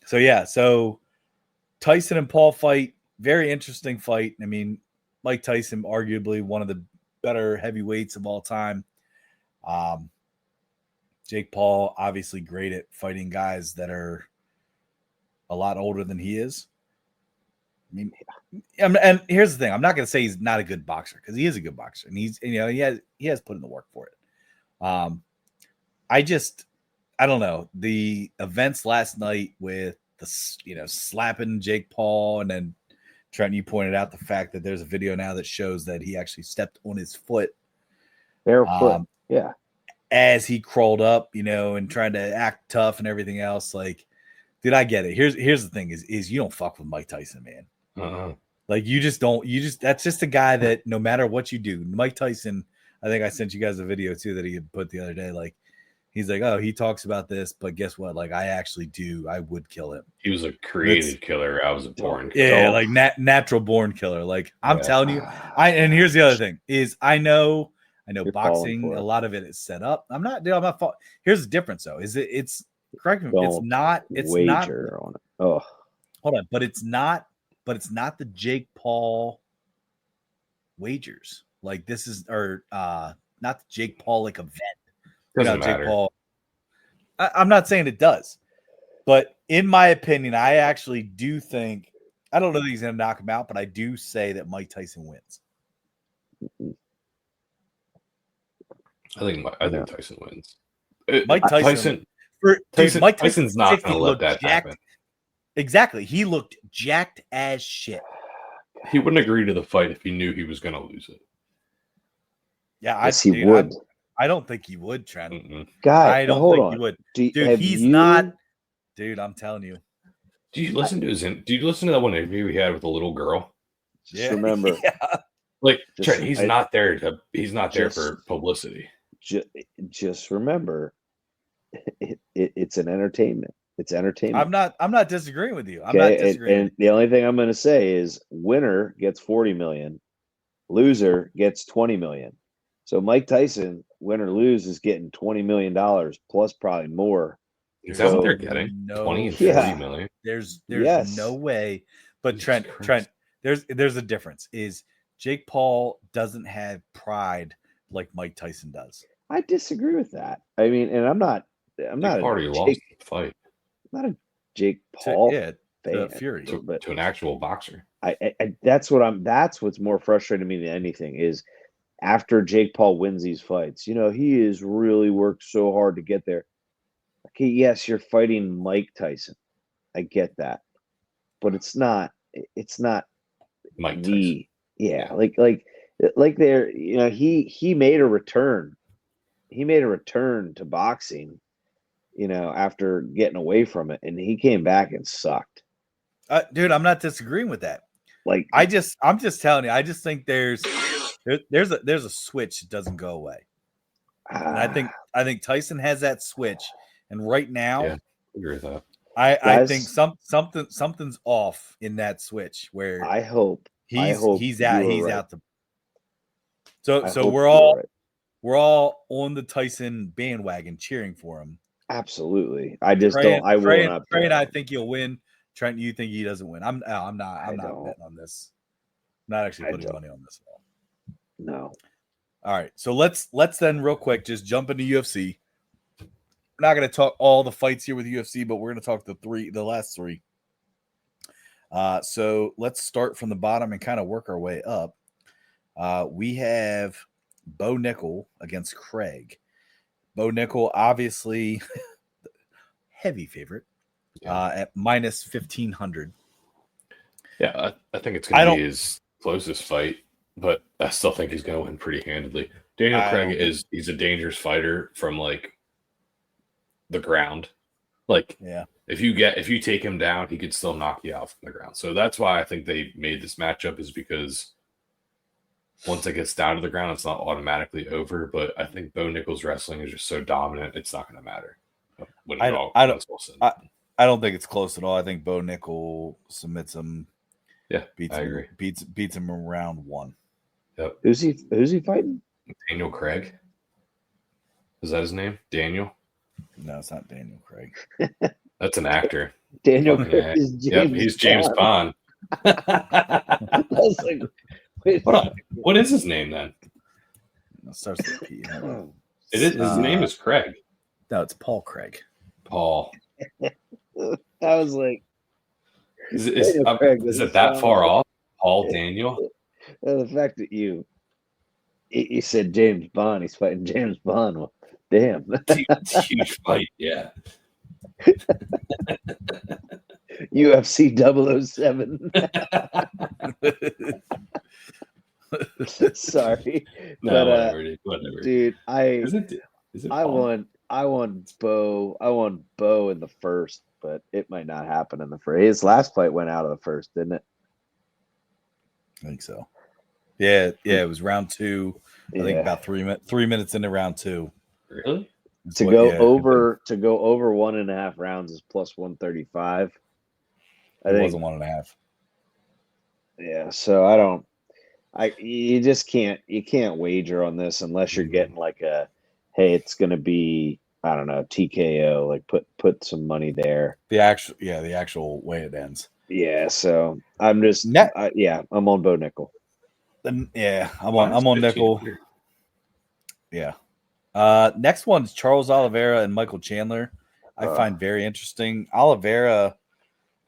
So Tyson and Paul fight, very interesting fight. I mean, Mike Tyson, arguably one of the better heavyweights of all time. Jake Paul, obviously great at fighting guys that are a lot older than he is. I mean, and here's the thing: I'm not going to say he's not a good boxer, because he is a good boxer, and he has put in the work for it. I don't know, the events last night with the slapping Jake Paul, and then Trent, you pointed out the fact that there's a video now that shows that he actually stepped on his foot, barefoot, as he crawled up, and tried to act tough and everything else. Like, dude, I get it. Here's the thing: is you don't fuck with Mike Tyson, man. Uh-huh. Like, you just don't. That's just a guy that no matter what you do, Mike Tyson. I think I sent you guys a video too that he had put the other day. Like, he's like, oh, he talks about this, but guess what? Like, I would kill him. He was a created killer. I was a born killer. Yeah, like natural born killer. Like, I'm telling you, and here's the other thing is I know You're boxing, a lot of it is set up. I'm not here's the difference though, is it's correct me, it's not on it. Oh, hold on, but it's not the Jake Paul wagers. Like, this is not the Jake Paul like event. Doesn't matter. Jake Paul. I'm not saying it does, but in my opinion, I actually do think, I don't know that he's going to knock him out, but I do say that Mike Tyson wins. I think Tyson wins. Mike Tyson. Tyson's not going to let that happen. Exactly. He looked jacked as shit. He wouldn't agree to the fight if he knew he was going to lose it. Yeah, yes, he would. I don't think he would, Trent. God, I don't think he would. Dude, he's not. Dude, I'm telling you. Do you listen to that one interview he had with a little girl? Just remember, like, Trent, he's not there for publicity. Just remember, it's an entertainment. It's entertainment. I'm not disagreeing with you. I'm not disagreeing. And the only thing I'm going to say is, winner gets 40 million, loser gets 20 million. So Mike Tyson, win or lose, is getting $20 million plus probably more. Is that what they're getting? 20 and 40 million. There's no way. But Trent, there's a difference. Is Jake Paul doesn't have pride like Mike Tyson does. I disagree with that. I mean, and I'm not already lost the fight. I'm not a Jake Paul fan, Fury, to an actual boxer. That's what's more frustrating to me than anything is, after Jake Paul wins these fights, he has really worked so hard to get there. Okay, yes, you're fighting Mike Tyson. I get that. But it's not Mike Tyson. Yeah, like there, he made a return. He made a return to boxing, after getting away from it, and he came back and sucked. Dude, I'm not disagreeing with that. Like, I'm just telling you, I just think there's a switch that doesn't go away. And I think Tyson has that switch, and right now, I agree with that. I think something's off in that switch where I hope he's out the. So we're all on the Tyson bandwagon cheering for him. Absolutely. I just don't. I will not. Trent, I think he'll win. Trent, you think he doesn't win? I'm not betting on this. I'm not actually putting money on this at all. No. All right. So let's then real quick just jump into UFC. We're not going to talk all the fights here with UFC, but we're going to talk the last three. So let's start from the bottom and kind of work our way up. We have Bo Nickel against Craig. Bo Nickel, obviously, heavy favorite at minus 1,500. Yeah, I think it's going to be his closest fight, but I still think he's going to win pretty handedly. Daniel Craig he's a dangerous fighter from like the ground. Like, if you take him down, he could still knock you out from the ground. So that's why I think they made this matchup, is because once it gets down to the ground, it's not automatically over. But I think Bo Nickel's wrestling is just so dominant, it's not going to matter. I don't think it's close at all. I think Bo Nickel submits him. Yeah, I agree. Beats him in round one. Yep. Who's he fighting? Daniel Craig. Is that his name? Daniel? No, it's not Daniel Craig. That's an actor. Daniel Craig is James he's James Bond. What is his name then? It starts with P. His name is Craig. No, it's Paul Craig. Paul. I was like, is it that far off? Paul Daniel? The fact that you said James Bond, he's fighting James Bond. Well, damn. Huge fight, yeah. UFC 007. Sorry. No, but, whatever. Dude, is it I want Bo in the first, but it might not happen in the first. His last fight went out of the first, didn't it? I think so. Yeah, it was round 2. I think about 3 minutes into round 2. Really? To go over 1.5 rounds is plus 135. It wasn't 1.5. Yeah, so you just can't wager on this unless you're getting like hey, it's gonna be, I don't know, TKO, like put some money there. The actual way it ends. Yeah, so I'm just I'm on Bo Nickel. I'm on Nickel. Yeah. Next one's Charles Oliveira and Michael Chandler. I find very interesting. Oliveira,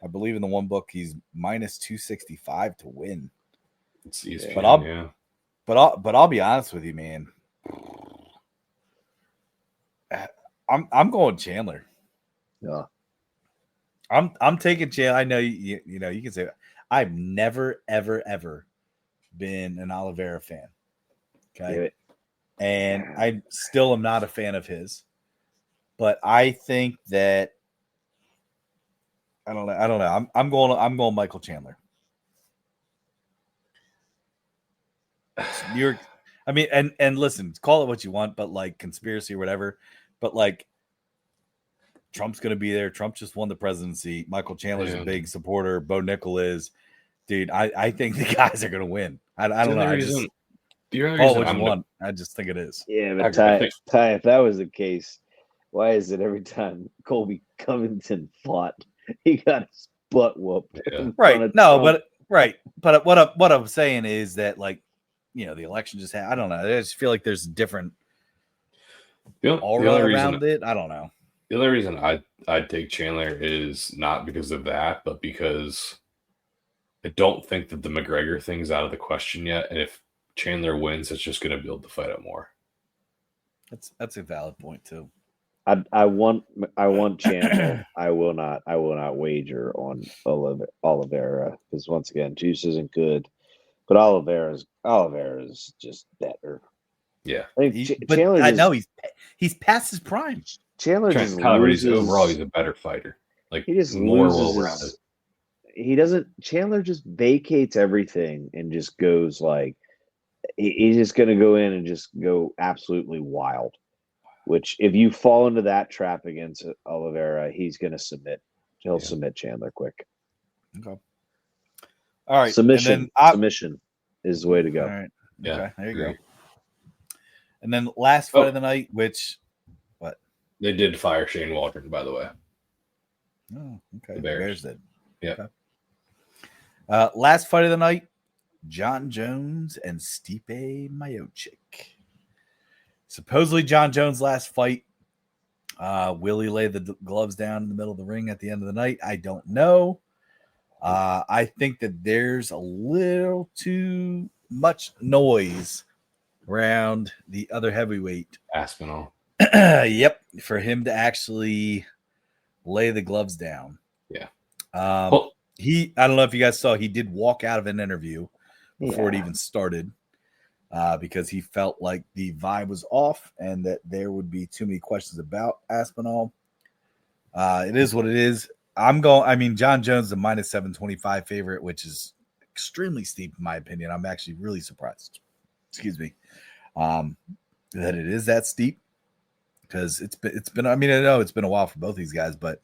I believe in the one book, he's minus 265 to win. It's ESPN, but I'll be honest with you, man. I'm going Chandler. Yeah. I'm taking Chandler. I know you can say I've never ever been an Oliveira fan. Okay. And I still am not a fan of his. But I think that I don't know. I'm going Michael Chandler. And listen, call it what you want, but like conspiracy or whatever. But like Trump's going to be there. Trump just won the presidency. Michael Chandler's a big supporter. Bo Nickel is. Dude, I think the guys are going to win. I don't know. I just call it what you want. I just think it is. Yeah, but Ty, if that was the case, why is it every time Colby Covington fought, he got his butt whooped? Yeah. Right. No, but right. But what I'm saying is that, like, the election just I don't know. I just feel like there's different aura around it. I don't know. The only reason I'd take Chandler is not because of that, but because I don't think that the McGregor thing's out of the question yet. And if Chandler wins, it's just going to build the fight up more. That's a valid point too. I want Chandler. I will not wager on Oliveira because once again, juice isn't good. But Oliveira is just better. Yeah, Chandler. I know he's past his prime. Chandler just loses. Overall, he's a better fighter. Like he just more loses. He doesn't. Chandler just vacates everything and just goes like he's just going to go in and just go absolutely wild. Which, if you fall into that trap against Oliveira, he's going to submit. He'll submit Chandler quick. Okay. All right. Submission is the way to go. All right. Yeah. Okay. There you go. And then last fight of the night, which what? They did fire Shane Waldron, by the way. Oh, okay. The Bears did. Yeah. Okay. Last fight of the night, John Jones and Stipe Miocic. Supposedly John Jones' last fight. Will he lay the gloves down in the middle of the ring at the end of the night? I don't know. I think that there's a little too much noise around the other heavyweight. Aspinall. Yep. For him to actually lay the gloves down. Yeah. I don't know if you guys saw, he did walk out of an interview before it even started. Because he felt like the vibe was off and that there would be too many questions about Aspinall. It is what it is. John Jones is a minus 725 favorite, which is extremely steep in my opinion. I'm actually really surprised. Excuse me. That it is that steep because it's been. I know it's been a while for both these guys, but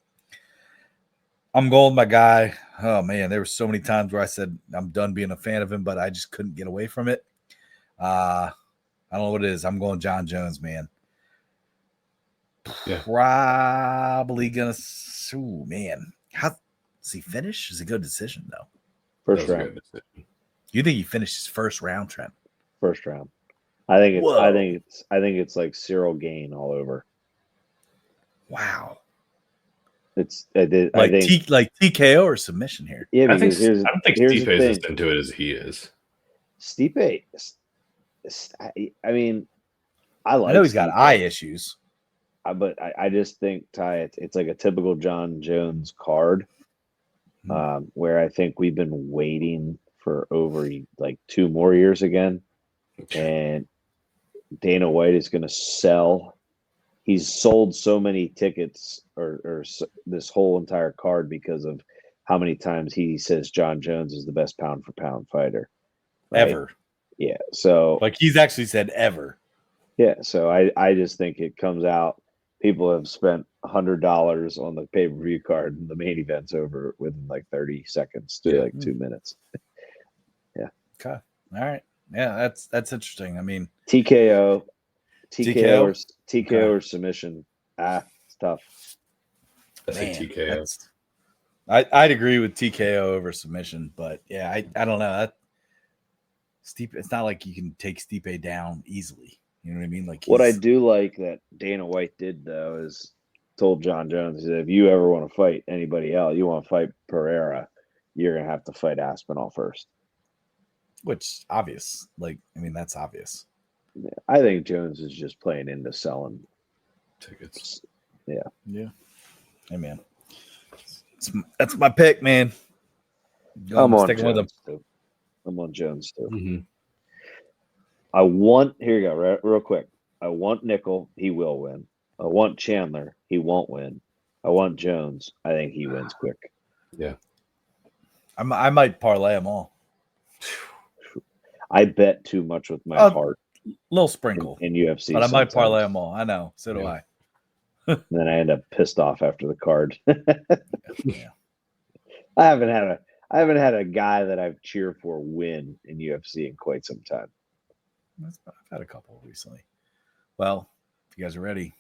I'm going with my guy. Oh man, there were so many times where I said I'm done being a fan of him, but I just couldn't get away from it. I don't know what it is. I'm going John Jones, man. Yeah. Probably gonna. Ooh, man. How does he finish? Is it a good decision though? First round. You think he finished his first round, Trent? First round. I think it's like Cyril Gain all over. Wow. It's I think TKO or submission here. Yeah, I don't think Stipe is as into it as he is. Stipe. I know he's got eye issues, but I just think Ty, it's like a typical John Jones card, where I think we've been waiting for over like 2 more years again, and Dana White is going to sell. He's sold so many tickets or this whole entire card because of how many times he says John Jones is the best pound for pound fighter ever. Yeah. So Like he's actually said ever. yeah. So I just think it comes out. People have spent $100 on the pay-per-view card, and the main event's over within like 30 seconds to like 2 minutes. Okay. All right. Yeah, that's interesting. I mean, TKO Okay. or submission. It's tough. I say man, TKO. I'd agree with TKO over submission, but yeah, I don't know. That Stipe, it's not like you can take Stipe down easily. You know what I mean? Like What I do like that Dana White did though is told John Jones, he said, if you ever want to fight anybody else, you want to fight Pereira, you're gonna have to fight Aspinall first. which obvious. Like, I mean, that's obvious. Yeah, I think Jones is just playing into selling Tickets. Yeah. Hey man. That's my pick, man. I'm on sticking with him. Jones too. I'm on Jones too. Mm-hmm. I want here you go, real quick. I want Nickel, he will win. I want Chandler, he won't win. I want Jones, I think he wins quick. Yeah. I might parlay them all. I bet too much with my heart Little sprinkle. in UFC. But I might sometimes. parlay them all. I know. So do I. And then I end up pissed off after the card. Yeah. I haven't had a guy that I've cheered for win in UFC in quite some time. I've had a couple recently. Well, if you guys are ready,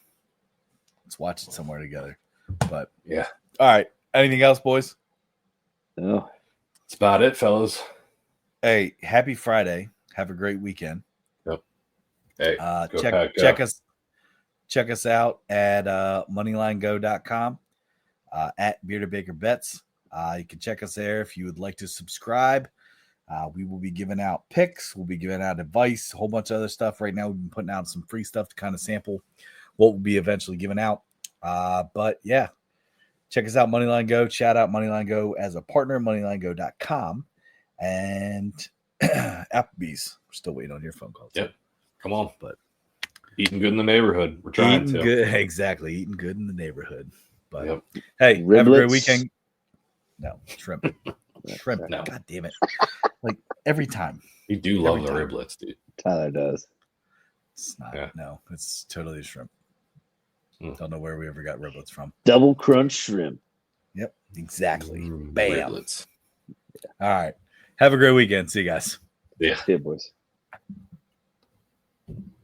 let's watch it somewhere together. But Yeah. all right. Anything else, boys? No. That's about it, fellas. Hey, happy Friday. Have a great weekend. Yep. Hey, go check Pack, go. check us out at moneylinego.com at Bearded Baker Bets. You can check us there if you would like to subscribe. We will be giving out picks. We'll be giving out advice, a whole bunch of other stuff. Right now, we've been putting out some free stuff to kind of sample what will be eventually given out. But yeah, check us out, Moneyline Go. Shout out Moneyline Go as a partner, moneylinego.com. And Applebee's. We're still waiting on your phone call. Yep. Come on. But eating good in the neighborhood. We're trying eating to. good. Exactly. Eating good in the neighborhood. But Yep. hey, have a great Riblets? weekend. No, shrimp. Shrimp. No. God damn it. Like every time. We do love the Every time. riblets, dude. Tyler does. It's not. Yeah. No, it's totally shrimp. Don't know where we ever got riblets from. Double crunch shrimp. Yep, exactly. Mm, Bam. riblets. All right. Have a great weekend. See you guys. Yeah. Yeah, boys.